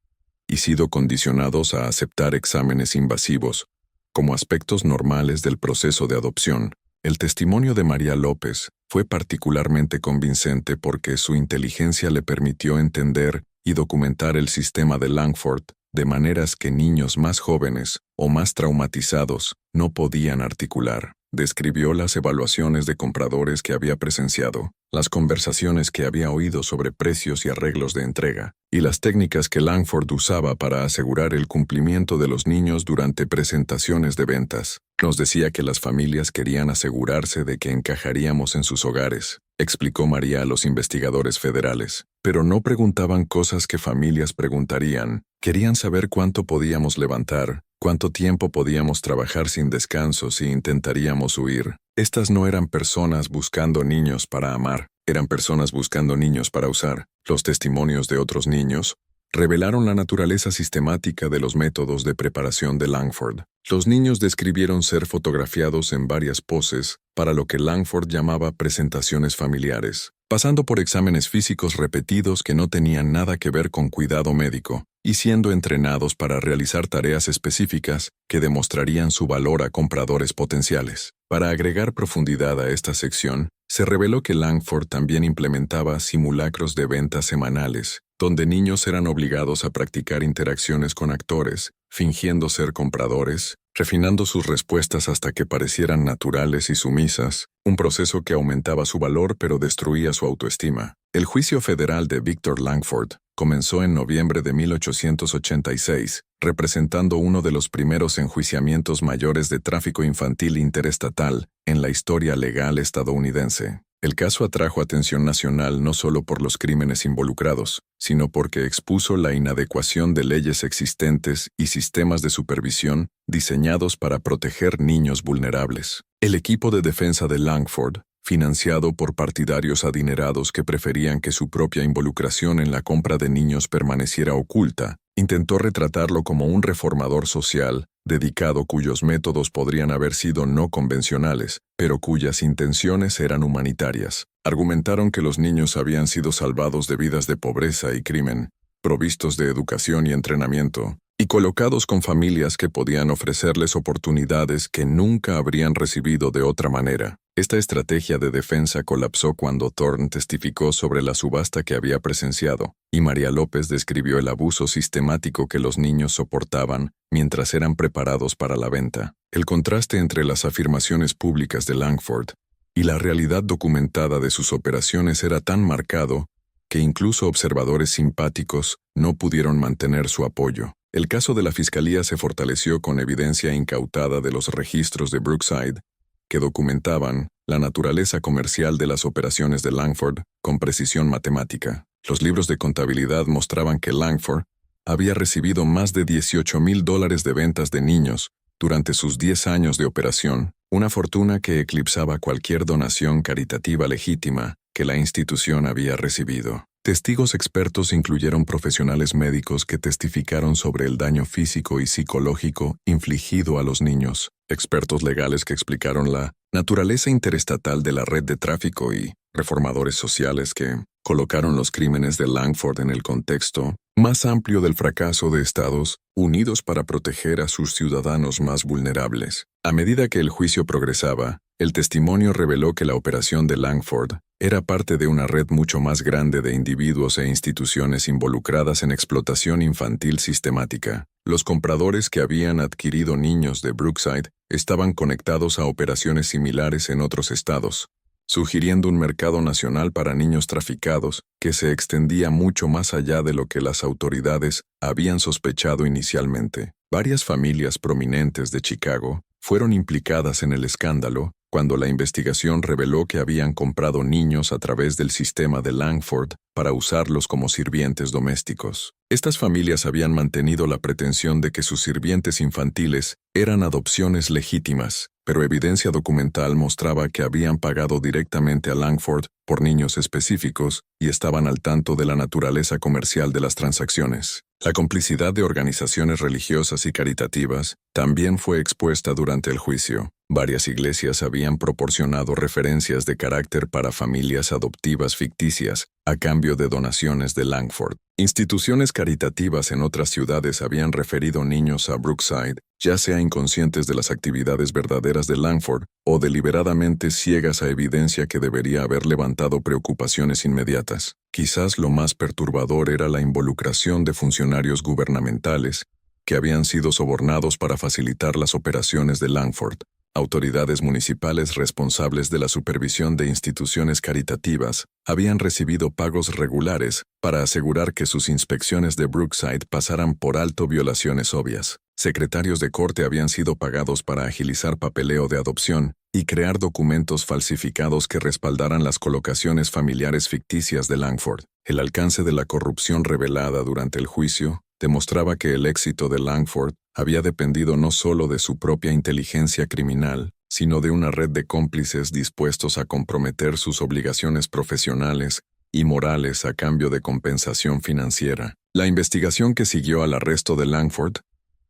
Speaker 1: y sido condicionados a aceptar exámenes invasivos como aspectos normales del proceso de adopción. El testimonio de María López fue particularmente convincente porque su inteligencia le permitió entender y documentar el sistema de Langford de maneras que niños más jóvenes o más traumatizados no podían articular. Describió las evaluaciones de compradores que había presenciado, las conversaciones que había oído sobre precios y arreglos de entrega, y las técnicas que Langford usaba para asegurar el cumplimiento de los niños durante presentaciones de ventas. Nos decía que las familias querían asegurarse de que encajaríamos en sus hogares, explicó María a los investigadores federales. Pero no preguntaban cosas que familias preguntarían. Querían saber cuánto podíamos levantar, cuánto tiempo podíamos trabajar sin descanso si intentaríamos huir. Estas no eran personas buscando niños para amar, eran personas buscando niños para usar. Los testimonios de otros niños revelaron la naturaleza sistemática de los métodos de preparación de Langford. Los niños describieron ser fotografiados en varias poses para lo que Langford llamaba presentaciones familiares, pasando por exámenes físicos repetidos que no tenían nada que ver con cuidado médico, y siendo entrenados para realizar tareas específicas que demostrarían su valor a compradores potenciales. Para agregar profundidad a esta sección, se reveló que Langford también implementaba simulacros de ventas semanales, donde niños eran obligados a practicar interacciones con actores, fingiendo ser compradores, refinando sus respuestas hasta que parecieran naturales y sumisas, un proceso que aumentaba su valor pero destruía su autoestima. El juicio federal de Victor Langford comenzó en noviembre de 1886, representando uno de los primeros enjuiciamientos mayores de tráfico infantil interestatal en la historia legal estadounidense. El caso atrajo atención nacional no solo por los crímenes involucrados, sino porque expuso la inadecuación de leyes existentes y sistemas de supervisión diseñados para proteger niños vulnerables. El equipo de defensa de Langford, financiado por partidarios adinerados que preferían que su propia involucración en la compra de niños permaneciera oculta, intentó retratarlo como un reformador social, dedicado cuyos métodos podrían haber sido no convencionales, pero cuyas intenciones eran humanitarias. Argumentaron que los niños habían sido salvados de vidas de pobreza y crimen, provistos de educación y entrenamiento, y colocados con familias que podían ofrecerles oportunidades que nunca habrían recibido de otra manera. Esta estrategia de defensa colapsó cuando Thorne testificó sobre la subasta que había presenciado, y María López describió el abuso sistemático que los niños soportaban mientras eran preparados para la venta. El contraste entre las afirmaciones públicas de Langford y la realidad documentada de sus operaciones era tan marcado que incluso observadores simpáticos no pudieron mantener su apoyo. El caso de la Fiscalía se fortaleció con evidencia incautada de los registros de Brookside, que documentaban la naturaleza comercial de las operaciones de Langford con precisión matemática. Los libros de contabilidad mostraban que Langford había recibido más de $18,000 de ventas de niños durante sus 10 años de operación, una fortuna que eclipsaba cualquier donación caritativa legítima que la institución había recibido. Testigos expertos incluyeron profesionales médicos que testificaron sobre el daño físico y psicológico infligido a los niños, expertos legales que explicaron la naturaleza interestatal de la red de tráfico y reformadores sociales que colocaron los crímenes de Langford en el contexto más amplio del fracaso de Estados Unidos para proteger a sus ciudadanos más vulnerables. A medida que el juicio progresaba, el testimonio reveló que la operación de Langford Era parte de una red mucho más grande de individuos e instituciones involucradas en explotación infantil sistemática. Los compradores que habían adquirido niños de Brookside estaban conectados a operaciones similares en otros estados, sugiriendo un mercado nacional para niños traficados que se extendía mucho más allá de lo que las autoridades habían sospechado inicialmente. Varias familias prominentes de Chicago fueron implicadas en el escándalo cuando la investigación reveló que habían comprado niños a través del sistema de Langford para usarlos como sirvientes domésticos. Estas familias habían mantenido la pretensión de que sus sirvientes infantiles eran adopciones legítimas, pero evidencia documental mostraba que habían pagado directamente a Langford por niños específicos y estaban al tanto de la naturaleza comercial de las transacciones. La complicidad de organizaciones religiosas y caritativas también fue expuesta durante el juicio. Varias iglesias habían proporcionado referencias de carácter para familias adoptivas ficticias a cambio de donaciones de Langford. Instituciones caritativas en otras ciudades habían referido niños a Brookside, ya sea inconscientes de las actividades verdaderas de Langford o deliberadamente ciegas a evidencia que debería haber levantado preocupaciones inmediatas. Quizás lo más perturbador era la involucración de funcionarios gubernamentales que habían sido sobornados para facilitar las operaciones de Langford. Autoridades municipales responsables de la supervisión de instituciones caritativas habían recibido pagos regulares para asegurar que sus inspecciones de Brookside pasaran por alto violaciones obvias. Secretarios de corte habían sido pagados para agilizar papeleo de adopción y crear documentos falsificados que respaldaran las colocaciones familiares ficticias de Langford. El alcance de la corrupción revelada durante el juicio demostraba que el éxito de Langford había dependido no solo de su propia inteligencia criminal, sino de una red de cómplices dispuestos a comprometer sus obligaciones profesionales y morales a cambio de compensación financiera. La investigación que siguió al arresto de Langford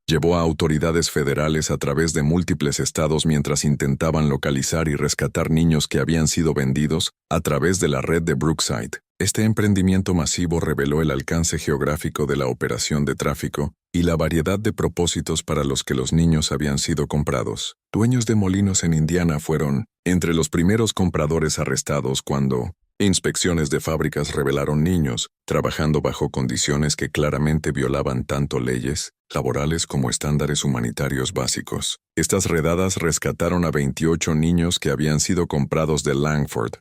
Speaker 1: llevó a autoridades federales a través de múltiples estados mientras intentaban localizar y rescatar niños que habían sido vendidos a través de la red de Brookside. Este emprendimiento masivo reveló el alcance geográfico de la operación de tráfico y la variedad de propósitos para los que los niños habían sido comprados. Dueños de molinos en Indiana fueron entre los primeros compradores arrestados cuando inspecciones de fábricas revelaron niños trabajando bajo condiciones que claramente violaban tanto leyes laborales como estándares humanitarios básicos. Estas redadas rescataron a 28 niños que habían sido comprados de Langford.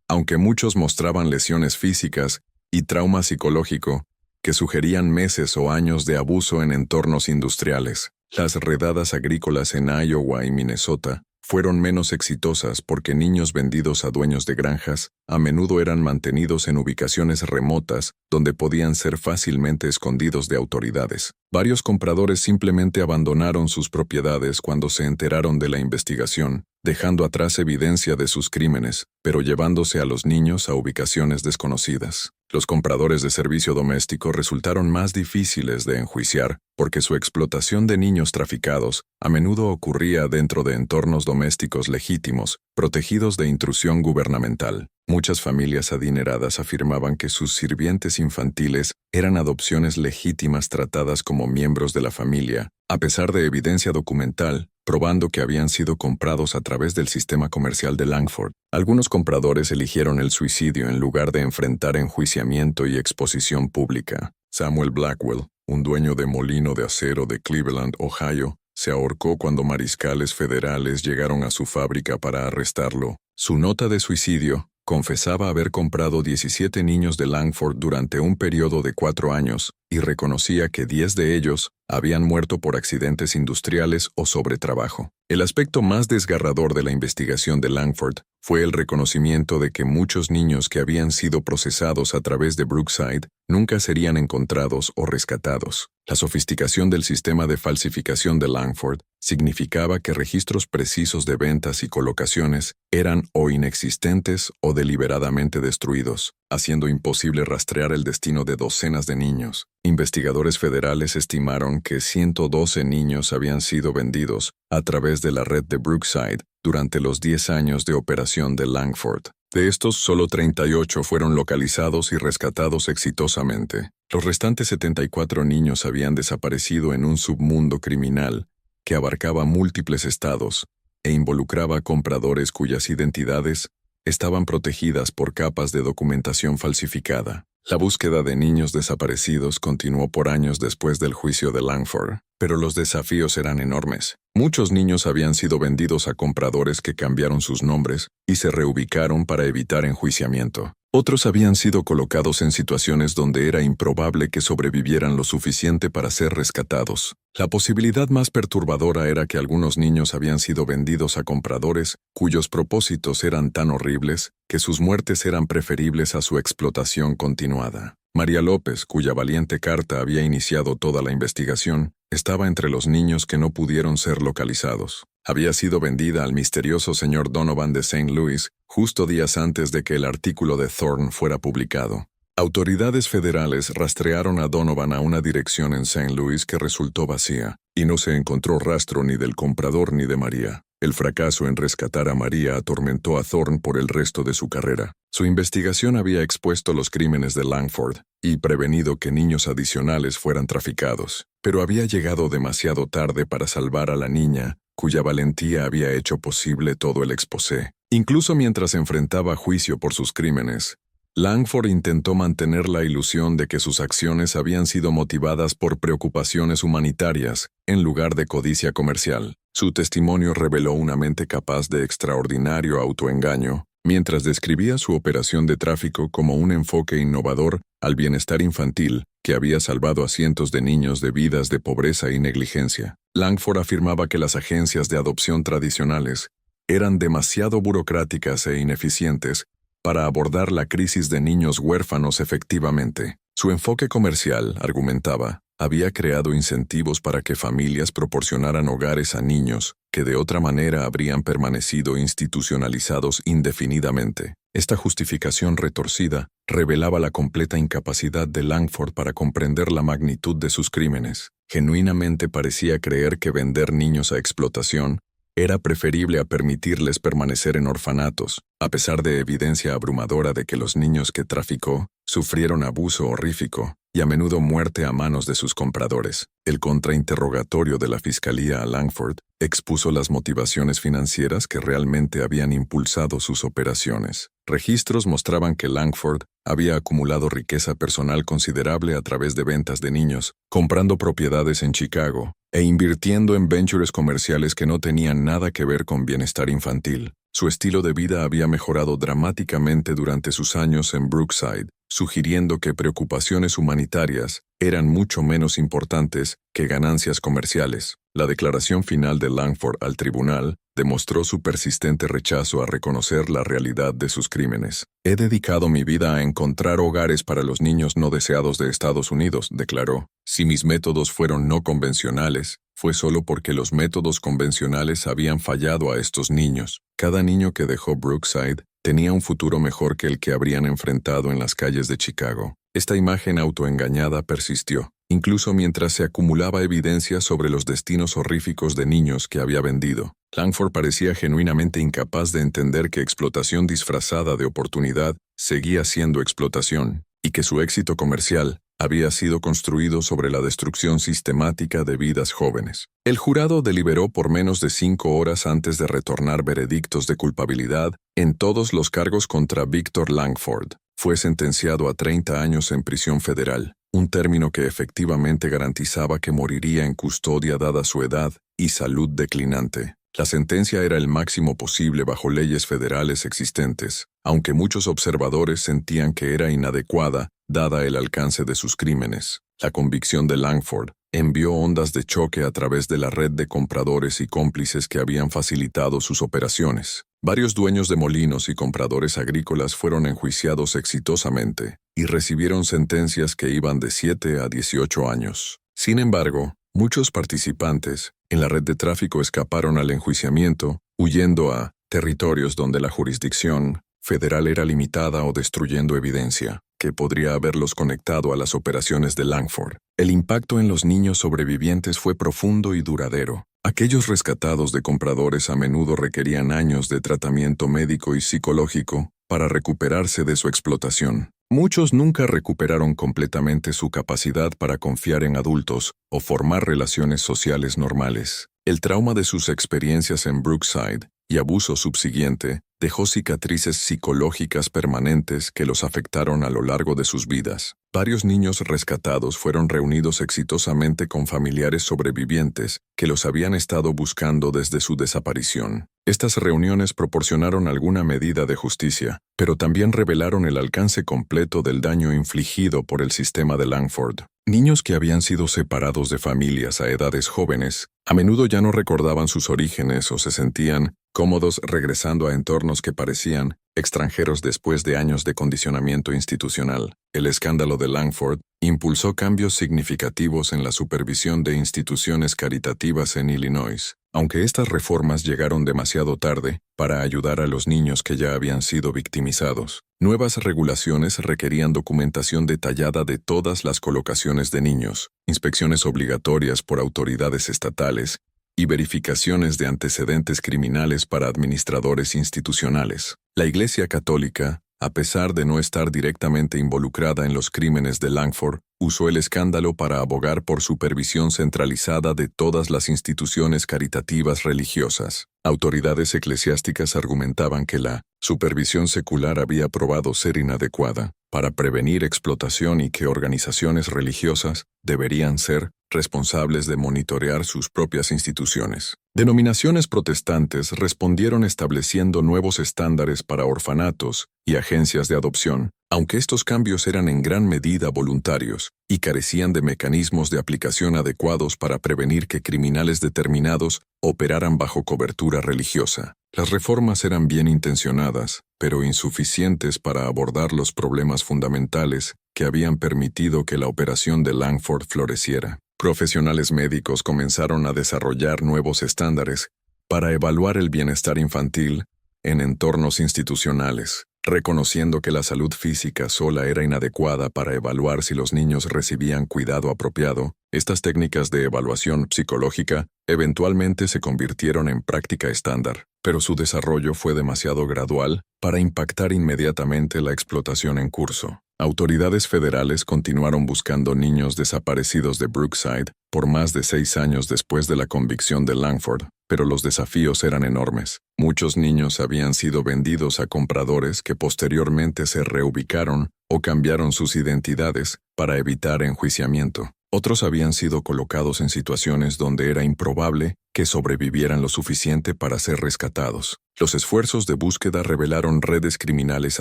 Speaker 1: Aunque muchos mostraban lesiones físicas y trauma psicológico que sugerían meses o años de abuso en entornos industriales, las redadas agrícolas en Iowa y Minnesota fueron menos exitosas porque niños vendidos a dueños de granjas a menudo eran mantenidos en ubicaciones remotas donde podían ser fácilmente escondidos de autoridades. Varios compradores simplemente abandonaron sus propiedades cuando se enteraron de la investigación, dejando atrás evidencia de sus crímenes, pero llevándose a los niños a ubicaciones desconocidas. Los compradores de servicio doméstico resultaron más difíciles de enjuiciar porque su explotación de niños traficados a menudo ocurría dentro de entornos domésticos legítimos, protegidos de intrusión gubernamental. Muchas familias adineradas afirmaban que sus sirvientes infantiles eran adopciones legítimas tratadas como miembros de la familia, a pesar de evidencia documental, probando que habían sido comprados a través del sistema comercial de Langford. Algunos compradores eligieron el suicidio en lugar de enfrentar enjuiciamiento y exposición pública. Samuel Blackwell, un dueño de molino de acero de Cleveland, Ohio, se ahorcó cuando mariscales federales llegaron a su fábrica para arrestarlo. Su nota de suicidio confesaba haber comprado 17 niños de Langford durante un periodo de 4 años y reconocía que 10 de ellos habían muerto por accidentes industriales o sobretrabajo. El aspecto más desgarrador de la investigación de Langford fue el reconocimiento de que muchos niños que habían sido procesados a través de Brookside nunca serían encontrados o rescatados. La sofisticación del sistema de falsificación de Langford significaba que registros precisos de ventas y colocaciones eran o inexistentes o deliberadamente destruidos, haciendo imposible rastrear el destino de docenas de niños. Investigadores federales estimaron que 112 niños habían sido vendidos a través de la red de Brookside durante los 10 años de operación de Langford. De estos, solo 38 fueron localizados y rescatados exitosamente. Los restantes 74 niños habían desaparecido en un submundo criminal que abarcaba múltiples estados e involucraba compradores cuyas identidades estaban protegidas por capas de documentación falsificada. La búsqueda de niños desaparecidos continuó por años después del juicio de Langford, pero los desafíos eran enormes. Muchos niños habían sido vendidos a compradores que cambiaron sus nombres y se reubicaron para evitar enjuiciamiento. Otros habían sido colocados en situaciones donde era improbable que sobrevivieran lo suficiente para ser rescatados. La posibilidad más perturbadora era que algunos niños habían sido vendidos a compradores cuyos propósitos eran tan horribles que sus muertes eran preferibles a su explotación continuada. María López, cuya valiente carta había iniciado toda la investigación, estaba entre los niños que no pudieron ser localizados. Había sido vendida al misterioso señor Donovan de St. Louis justo días antes de que el artículo de Thorne fuera publicado. Autoridades federales rastrearon a Donovan a una dirección en St. Louis que resultó vacía, y no se encontró rastro ni del comprador ni de María. El fracaso en rescatar a María atormentó a Thorne por el resto de su carrera. Su investigación había expuesto los crímenes de Langford y prevenido que niños adicionales fueran traficados, pero había llegado demasiado tarde para salvar a la niña, cuya valentía había hecho posible todo el exposé. Incluso mientras enfrentaba juicio por sus crímenes, Langford intentó mantener la ilusión de que sus acciones habían sido motivadas por preocupaciones humanitarias, en lugar de codicia comercial. Su testimonio reveló una mente capaz de extraordinario autoengaño, mientras describía su operación de tráfico como un enfoque innovador al bienestar infantil que había salvado a cientos de niños de vidas de pobreza y negligencia. Langford afirmaba que las agencias de adopción tradicionales eran demasiado burocráticas e ineficientes para abordar la crisis de niños huérfanos efectivamente. Su enfoque comercial, argumentaba, había creado incentivos para que familias proporcionaran hogares a niños que de otra manera habrían permanecido institucionalizados indefinidamente. Esta justificación retorcida revelaba la completa incapacidad de Langford para comprender la magnitud de sus crímenes. Genuinamente parecía creer que vender niños a explotación era preferible a permitirles permanecer en orfanatos, a pesar de evidencia abrumadora de que los niños que traficó sufrieron abuso horrífico y a menudo muerte a manos de sus compradores. El contrainterrogatorio de la Fiscalía a Langford expuso las motivaciones financieras que realmente habían impulsado sus operaciones. Registros mostraban que Langford había acumulado riqueza personal considerable a través de ventas de niños, comprando propiedades en Chicago e invirtiendo en ventures comerciales que no tenían nada que ver con bienestar infantil. Su estilo de vida había mejorado dramáticamente durante sus años en Brookside, sugiriendo que preocupaciones humanitarias eran mucho menos importantes que ganancias comerciales. La declaración final de Langford al tribunal demostró su persistente rechazo a reconocer la realidad de sus crímenes. «He dedicado mi vida a encontrar hogares para los niños no deseados de Estados Unidos», declaró. «Si mis métodos fueron no convencionales, fue solo porque los métodos convencionales habían fallado a estos niños. Cada niño que dejó Brookside tenía un futuro mejor que el que habrían enfrentado en las calles de Chicago». Esta imagen autoengañada persistió, incluso mientras se acumulaba evidencia sobre los destinos horríficos de niños que había vendido. Langford parecía genuinamente incapaz de entender que explotación disfrazada de oportunidad seguía siendo explotación, y que su éxito comercial había sido construido sobre la destrucción sistemática de vidas jóvenes. El jurado deliberó por menos de 5 horas antes de retornar veredictos de culpabilidad en todos los cargos contra Victor Langford. Fue sentenciado a 30 años en prisión federal, un término que efectivamente garantizaba que moriría en custodia dada su edad y salud declinante. La sentencia era el máximo posible bajo leyes federales existentes, aunque muchos observadores sentían que era inadecuada dada el alcance de sus crímenes. La convicción de Langford envió ondas de choque a través de la red de compradores y cómplices que habían facilitado sus operaciones. Varios dueños de molinos y compradores agrícolas fueron enjuiciados exitosamente y recibieron sentencias que iban de 7 a 18 años. Sin embargo, muchos participantes en la red de tráfico escaparon al enjuiciamiento, huyendo a territorios donde la jurisdicción federal era limitada o destruyendo evidencia que podría haberlos conectado a las operaciones de Langford. El impacto en los niños sobrevivientes fue profundo y duradero. Aquellos rescatados de compradores a menudo requerían años de tratamiento médico y psicológico para recuperarse de su explotación. Muchos nunca recuperaron completamente su capacidad para confiar en adultos o formar relaciones sociales normales. El trauma de sus experiencias en Brookside y abuso subsiguiente dejó cicatrices psicológicas permanentes que los afectaron a lo largo de sus vidas. Varios niños rescatados fueron reunidos exitosamente con familiares sobrevivientes que los habían estado buscando desde su desaparición. Estas reuniones proporcionaron alguna medida de justicia, pero también revelaron el alcance completo del daño infligido por el sistema de Langford. Niños que habían sido separados de familias a edades jóvenes, a menudo ya no recordaban sus orígenes o se sentían cómodos regresando a entornos que parecían extranjeros después de años de condicionamiento institucional. El escándalo de Langford impulsó cambios significativos en la supervisión de instituciones caritativas en Illinois, aunque estas reformas llegaron demasiado tarde para ayudar a los niños que ya habían sido victimizados. Nuevas regulaciones requerían documentación detallada de todas las colocaciones de niños, inspecciones obligatorias por autoridades estatales y verificaciones de antecedentes criminales para administradores institucionales. La Iglesia Católica, a pesar de no estar directamente involucrada en los crímenes de Langford, usó el escándalo para abogar por supervisión centralizada de todas las instituciones caritativas religiosas. Autoridades eclesiásticas argumentaban que la supervisión secular había probado ser inadecuada para prevenir explotación y que organizaciones religiosas deberían ser responsables de monitorear sus propias instituciones. Denominaciones protestantes respondieron estableciendo nuevos estándares para orfanatos y agencias de adopción, aunque estos cambios eran en gran medida voluntarios y carecían de mecanismos de aplicación adecuados para prevenir que criminales determinados operaran bajo cobertura religiosa. Las reformas eran bien intencionadas, pero insuficientes para abordar los problemas fundamentales que habían permitido que la operación de Langford floreciera. Profesionales médicos comenzaron a desarrollar nuevos estándares para evaluar el bienestar infantil en entornos institucionales, reconociendo que la salud física sola era inadecuada para evaluar si los niños recibían cuidado apropiado. Estas técnicas de evaluación psicológica eventualmente se convirtieron en práctica estándar, pero su desarrollo fue demasiado gradual para impactar inmediatamente la explotación en curso. Autoridades federales continuaron buscando niños desaparecidos de Brookside por más de 6 años después de la convicción de Langford, pero los desafíos eran enormes. Muchos niños habían sido vendidos a compradores que posteriormente se reubicaron o cambiaron sus identidades para evitar enjuiciamiento. Otros habían sido colocados en situaciones donde era improbable que sobrevivieran lo suficiente para ser rescatados. Los esfuerzos de búsqueda revelaron redes criminales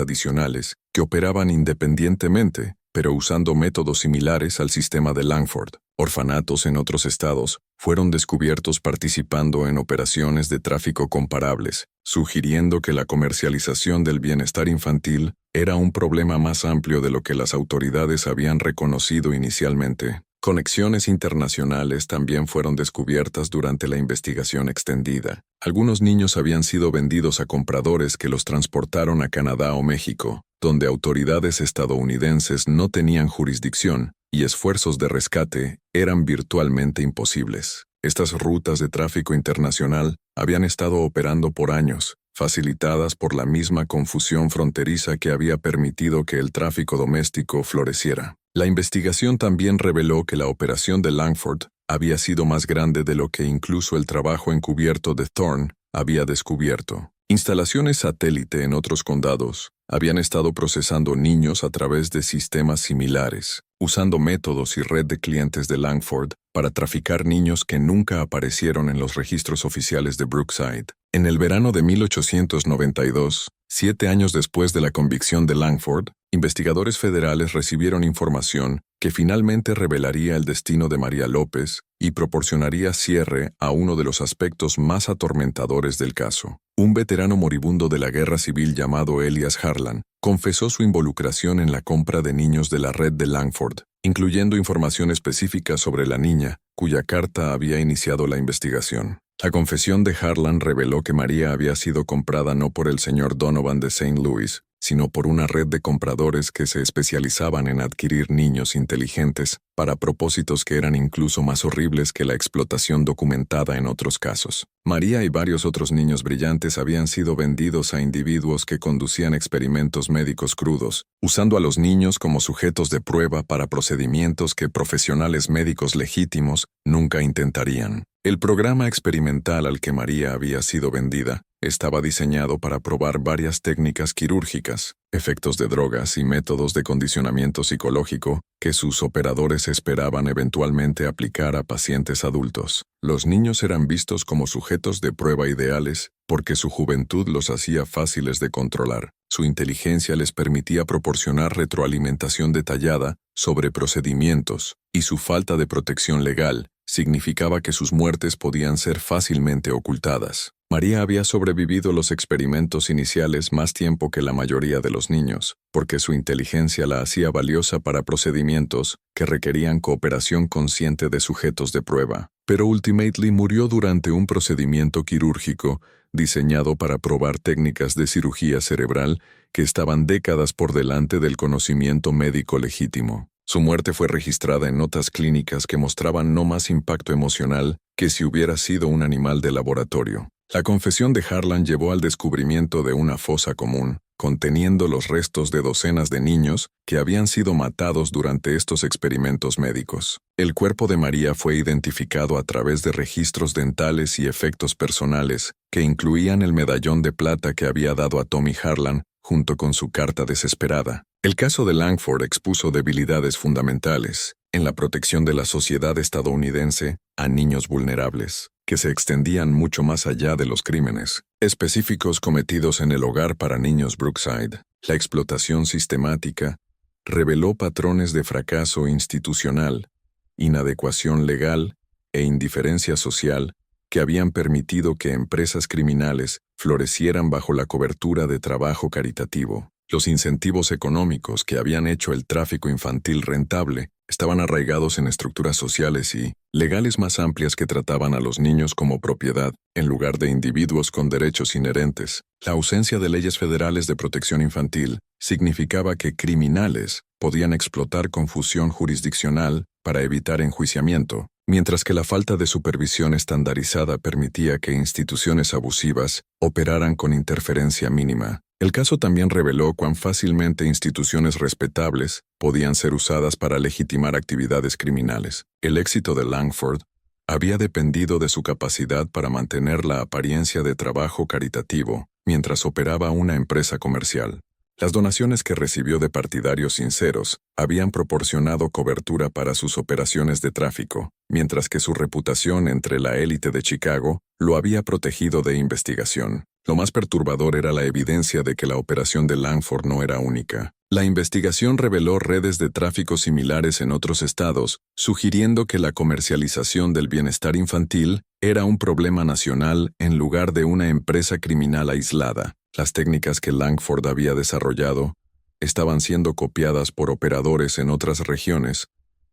Speaker 1: adicionales que operaban independientemente, pero usando métodos similares al sistema de Langford. Orfanatos en otros estados fueron descubiertos participando en operaciones de tráfico comparables, sugiriendo que la comercialización del bienestar infantil era un problema más amplio de lo que las autoridades habían reconocido inicialmente. Conexiones internacionales también fueron descubiertas durante la investigación extendida. Algunos niños habían sido vendidos a compradores que los transportaron a Canadá o México, donde autoridades estadounidenses no tenían jurisdicción y esfuerzos de rescate eran virtualmente imposibles. Estas rutas de tráfico internacional habían estado operando por años, facilitadas por la misma confusión fronteriza que había permitido que el tráfico doméstico floreciera. La investigación también reveló que la operación de Langford había sido más grande de lo que incluso el trabajo encubierto de Thorne había descubierto. Instalaciones satélite en otros condados habían estado procesando niños a través de sistemas similares, usando métodos y red de clientes de Langford para traficar niños que nunca aparecieron en los registros oficiales de Brookside. En el verano de 1892, 7 años después de la convicción de Langford, investigadores federales recibieron información que finalmente revelaría el destino de María López y proporcionaría cierre a uno de los aspectos más atormentadores del caso. Un veterano moribundo de la guerra civil llamado Elias Harlan confesó su involucración en la compra de niños de la red de Langford, incluyendo información específica sobre la niña, cuya carta había iniciado la investigación. La confesión de Harlan reveló que María había sido comprada no por el señor Donovan de St. Louis, sino por una red de compradores que se especializaban en adquirir niños inteligentes para propósitos que eran incluso más horribles que la explotación documentada en otros casos. María y varios otros niños brillantes habían sido vendidos a individuos que conducían experimentos médicos crudos, usando a los niños como sujetos de prueba para procedimientos que profesionales médicos legítimos nunca intentarían. El programa experimental al que María había sido vendida estaba diseñado para probar varias técnicas quirúrgicas, efectos de drogas y métodos de condicionamiento psicológico que sus operadores esperaban eventualmente aplicar a pacientes adultos. Los niños eran vistos como sujetos de prueba ideales porque su juventud los hacía fáciles de controlar. Su inteligencia les permitía proporcionar retroalimentación detallada sobre procedimientos, y su falta de protección legal significaba que sus muertes podían ser fácilmente ocultadas. María había sobrevivido los experimentos iniciales más tiempo que la mayoría de los niños, porque su inteligencia la hacía valiosa para procedimientos que requerían cooperación consciente de sujetos de prueba. Pero ultimately murió durante un procedimiento quirúrgico diseñado para probar técnicas de cirugía cerebral que estaban décadas por delante del conocimiento médico legítimo. Su muerte fue registrada en notas clínicas que mostraban no más impacto emocional que si hubiera sido un animal de laboratorio. La confesión de Harlan llevó al descubrimiento de una fosa común, conteniendo los restos de docenas de niños que habían sido matados durante estos experimentos médicos. El cuerpo de María fue identificado a través de registros dentales y efectos personales, que incluían el medallón de plata que había dado a Tommy Harlan junto con su carta desesperada. El caso de Langford expuso debilidades fundamentales en la protección de la sociedad estadounidense a niños vulnerables, que se extendían mucho más allá de los crímenes específicos cometidos en el hogar para niños Brookside. La explotación sistemática reveló patrones de fracaso institucional, inadecuación legal e indiferencia social que habían permitido que empresas criminales florecieran bajo la cobertura de trabajo caritativo. Los incentivos económicos que habían hecho el tráfico infantil rentable estaban arraigados en estructuras sociales y legales más amplias que trataban a los niños como propiedad, en lugar de individuos con derechos inherentes. La ausencia de leyes federales de protección infantil significaba que criminales podían explotar confusión jurisdiccional para evitar enjuiciamiento, mientras que la falta de supervisión estandarizada permitía que instituciones abusivas operaran con interferencia mínima. El caso también reveló cuán fácilmente instituciones respetables podían ser usadas para legitimar actividades criminales. El éxito de Langford había dependido de su capacidad para mantener la apariencia de trabajo caritativo mientras operaba una empresa comercial. Las donaciones que recibió de partidarios sinceros habían proporcionado cobertura para sus operaciones de tráfico, mientras que su reputación entre la élite de Chicago lo había protegido de investigación. Lo más perturbador era la evidencia de que la operación de Langford no era única. La investigación reveló redes de tráfico similares en otros estados, sugiriendo que la comercialización del bienestar infantil era un problema nacional en lugar de una empresa criminal aislada. Las técnicas que Langford había desarrollado estaban siendo copiadas por operadores en otras regiones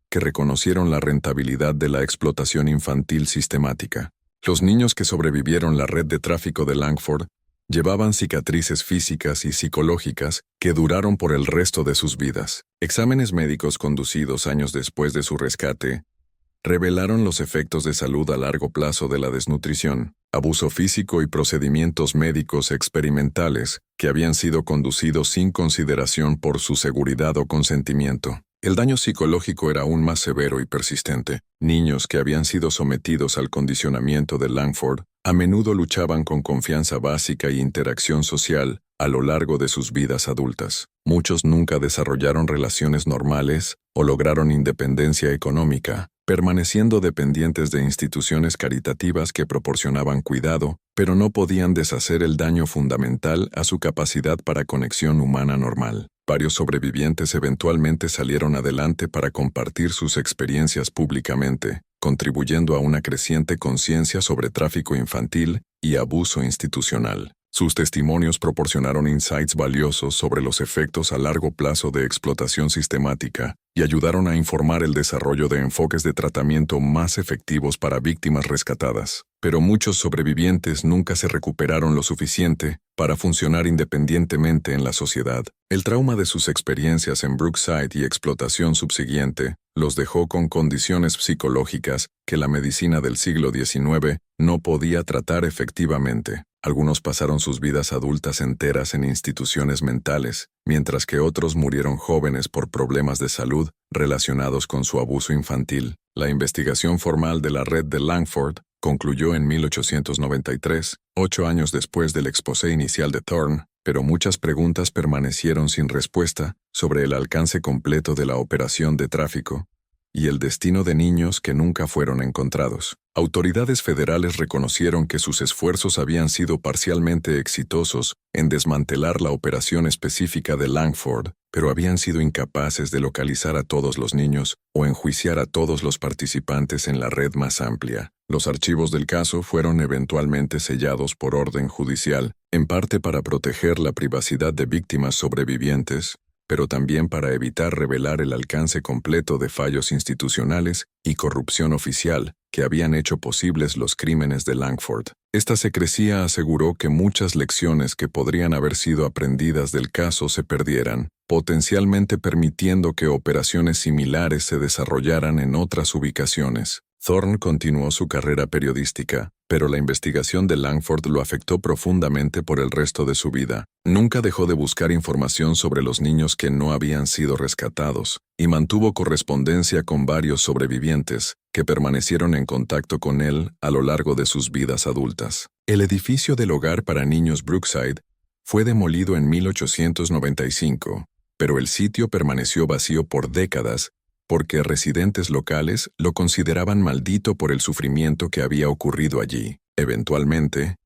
Speaker 1: que reconocieron la rentabilidad de la explotación infantil sistemática. Los niños que sobrevivieron la red de tráfico de Langford llevaban cicatrices físicas y psicológicas que duraron por el resto de sus vidas. Exámenes médicos conducidos años después de su rescate revelaron los efectos de salud a largo plazo de la desnutrición, abuso físico y procedimientos médicos experimentales que habían sido conducidos sin consideración por su seguridad o consentimiento. El daño psicológico era aún más severo y persistente. Niños que habían sido sometidos al condicionamiento de Langford a menudo luchaban con confianza básica y interacción social a lo largo de sus vidas adultas. Muchos nunca desarrollaron relaciones normales o lograron independencia económica, permaneciendo dependientes de instituciones caritativas que proporcionaban cuidado, pero no podían deshacer el daño fundamental a su capacidad para conexión humana normal. Varios sobrevivientes eventualmente salieron adelante para compartir sus experiencias públicamente, contribuyendo a una creciente conciencia sobre tráfico infantil y abuso institucional. Sus testimonios proporcionaron insights valiosos sobre los efectos a largo plazo de explotación sistemática y ayudaron a informar el desarrollo de enfoques de tratamiento más efectivos para víctimas rescatadas. Pero muchos sobrevivientes nunca se recuperaron lo suficiente para funcionar independientemente en la sociedad. El trauma de sus experiencias en Brookside y explotación subsiguiente los dejó con condiciones psicológicas que la medicina del siglo XIX no podía tratar efectivamente. Algunos pasaron sus vidas adultas enteras en instituciones mentales, mientras que otros murieron jóvenes por problemas de salud relacionados con su abuso infantil. La investigación formal de la red de Langford concluyó en 1893, 8 años después del exposé inicial de Thorne, pero muchas preguntas permanecieron sin respuesta sobre el alcance completo de la operación de tráfico y el destino de niños que nunca fueron encontrados. Autoridades federales reconocieron que sus esfuerzos habían sido parcialmente exitosos en desmantelar la operación específica de Langford, pero habían sido incapaces de localizar a todos los niños o enjuiciar a todos los participantes en la red más amplia. Los archivos del caso fueron eventualmente sellados por orden judicial, en parte para proteger la privacidad de víctimas sobrevivientes, pero también para evitar revelar el alcance completo de fallos institucionales y corrupción oficial que habían hecho posibles los crímenes de Langford. Esta secrecía aseguró que muchas lecciones que podrían haber sido aprendidas del caso se perdieran, potencialmente permitiendo que operaciones similares se desarrollaran en otras ubicaciones. Thorne continuó su carrera periodística, pero la investigación de Langford lo afectó profundamente por el resto de su vida. Nunca dejó de buscar información sobre los niños que no habían sido rescatados, y mantuvo correspondencia con varios sobrevivientes, que permanecieron en contacto con él a lo largo de sus vidas adultas. El edificio del hogar para niños Brookside fue demolido en 1895, pero el sitio permaneció vacío por décadas, porque residentes locales lo consideraban maldito por el sufrimiento que había ocurrido allí. Eventualmente,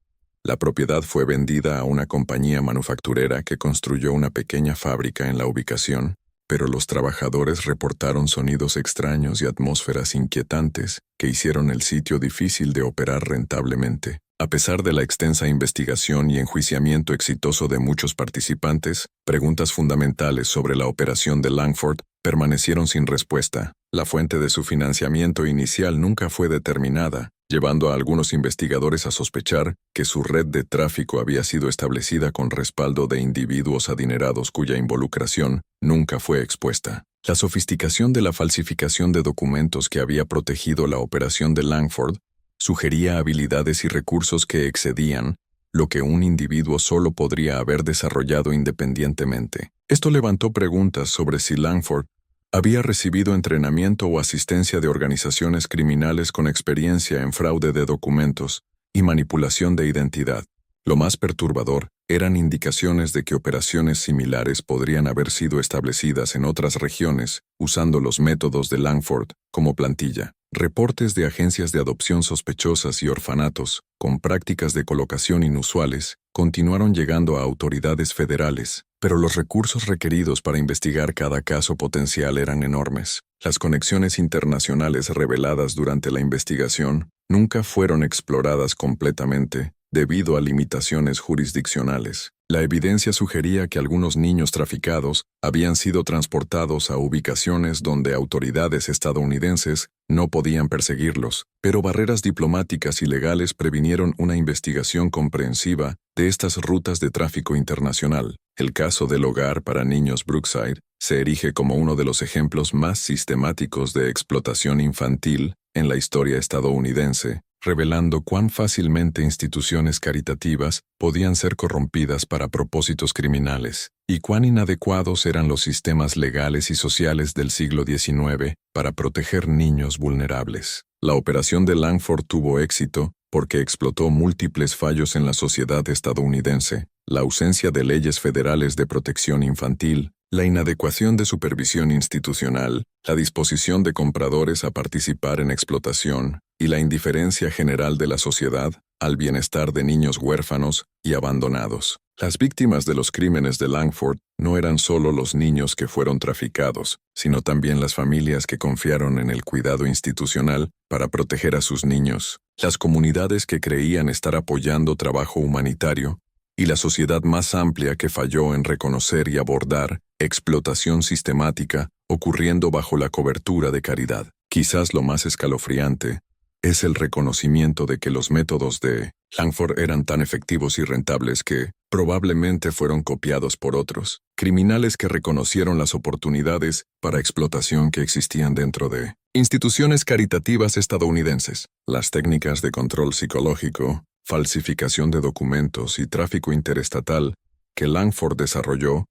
Speaker 1: la propiedad fue vendida a una compañía manufacturera que construyó una pequeña fábrica en la ubicación, pero los trabajadores reportaron sonidos extraños y atmósferas inquietantes que hicieron el sitio difícil de operar rentablemente. A pesar de la extensa investigación y enjuiciamiento exitoso de muchos participantes, preguntas fundamentales sobre la operación de Langford permanecieron sin respuesta. La fuente de su financiamiento inicial nunca fue determinada, llevando a algunos investigadores a sospechar que su red de tráfico había sido establecida con respaldo de individuos adinerados cuya involucración nunca fue expuesta. La sofisticación de la falsificación de documentos que había protegido la operación de Langford sugería habilidades y recursos que excedían lo que un individuo solo podría haber desarrollado independientemente. Esto levantó preguntas sobre si Langford había recibido entrenamiento o asistencia de organizaciones criminales con experiencia en fraude de documentos y manipulación de identidad. Lo más perturbador eran indicaciones de que operaciones similares podrían haber sido establecidas en otras regiones usando los métodos de Langford como plantilla. Reportes de agencias de adopción sospechosas y orfanatos, con prácticas de colocación inusuales, continuaron llegando a autoridades federales, pero los recursos requeridos para investigar cada caso potencial eran enormes. Las conexiones internacionales reveladas durante la investigación nunca fueron exploradas completamente, debido a limitaciones jurisdiccionales. La evidencia sugería que algunos niños traficados habían sido transportados a ubicaciones donde autoridades estadounidenses no podían perseguirlos, pero barreras diplomáticas y legales previnieron una investigación comprensiva de estas rutas de tráfico internacional. El caso del hogar para niños Brookside se erige como uno de los ejemplos más sistemáticos de explotación infantil en la historia estadounidense, revelando cuán fácilmente instituciones caritativas podían ser corrompidas para propósitos criminales, y cuán inadecuados eran los sistemas legales y sociales del siglo XIX para proteger niños vulnerables. La operación de Langford tuvo éxito porque explotó múltiples fallos en la sociedad estadounidense: la ausencia de leyes federales de protección infantil, la inadecuación de supervisión institucional, la disposición de compradores a participar en explotación, y la indiferencia general de la sociedad al bienestar de niños huérfanos y abandonados. Las víctimas de los crímenes de Langford no eran solo los niños que fueron traficados, sino también las familias que confiaron en el cuidado institucional para proteger a sus niños, las comunidades que creían estar apoyando trabajo humanitario, y la sociedad más amplia que falló en reconocer y abordar explotación sistemática ocurriendo bajo la cobertura de caridad. Quizás lo más escalofriante es el reconocimiento de que los métodos de Langford eran tan efectivos y rentables que probablemente fueron copiados por otros criminales que reconocieron las oportunidades para explotación que existían dentro de instituciones caritativas estadounidenses. Las técnicas de control psicológico, falsificación de documentos y tráfico interestatal que Langford desarrolló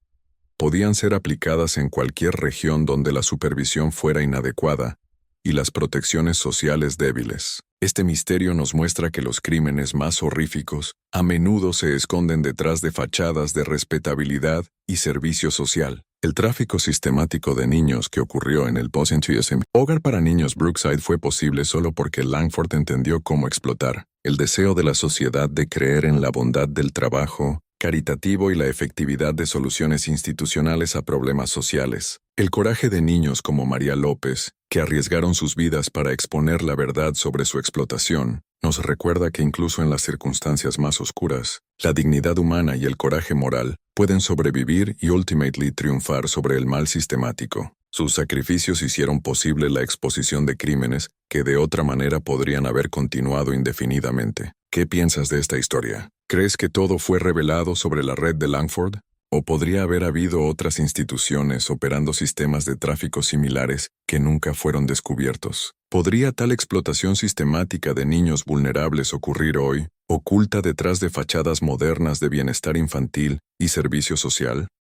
Speaker 1: podían ser aplicadas en cualquier región donde la supervisión fuera inadecuada y las protecciones sociales débiles. Este misterio nos muestra que los crímenes más horríficos a menudo se esconden detrás de fachadas de respetabilidad y servicio social. El tráfico sistemático de niños que ocurrió en el Post-NTSM Hogar para Niños Brookside fue posible solo porque Langford entendió cómo explotar el deseo de la sociedad de creer en la bondad del trabajo caritativo y la efectividad de soluciones institucionales a problemas sociales. El coraje de niños como María López, que arriesgaron sus vidas para exponer la verdad sobre su explotación, nos recuerda que incluso en las circunstancias más oscuras, la dignidad humana y el coraje moral pueden sobrevivir y ultimately triunfar sobre el mal sistemático. Sus sacrificios hicieron posible la exposición de crímenes que de otra manera podrían haber continuado indefinidamente. ¿Qué piensas de esta historia? ¿Crees que todo fue revelado sobre la red de Langford? ¿O podría haber habido otras instituciones operando sistemas de tráfico similares que nunca fueron descubiertos? ¿Podría tal explotación sistemática de niños vulnerables ocurrir hoy, oculta detrás de fachadas modernas de bienestar infantil y servicio social?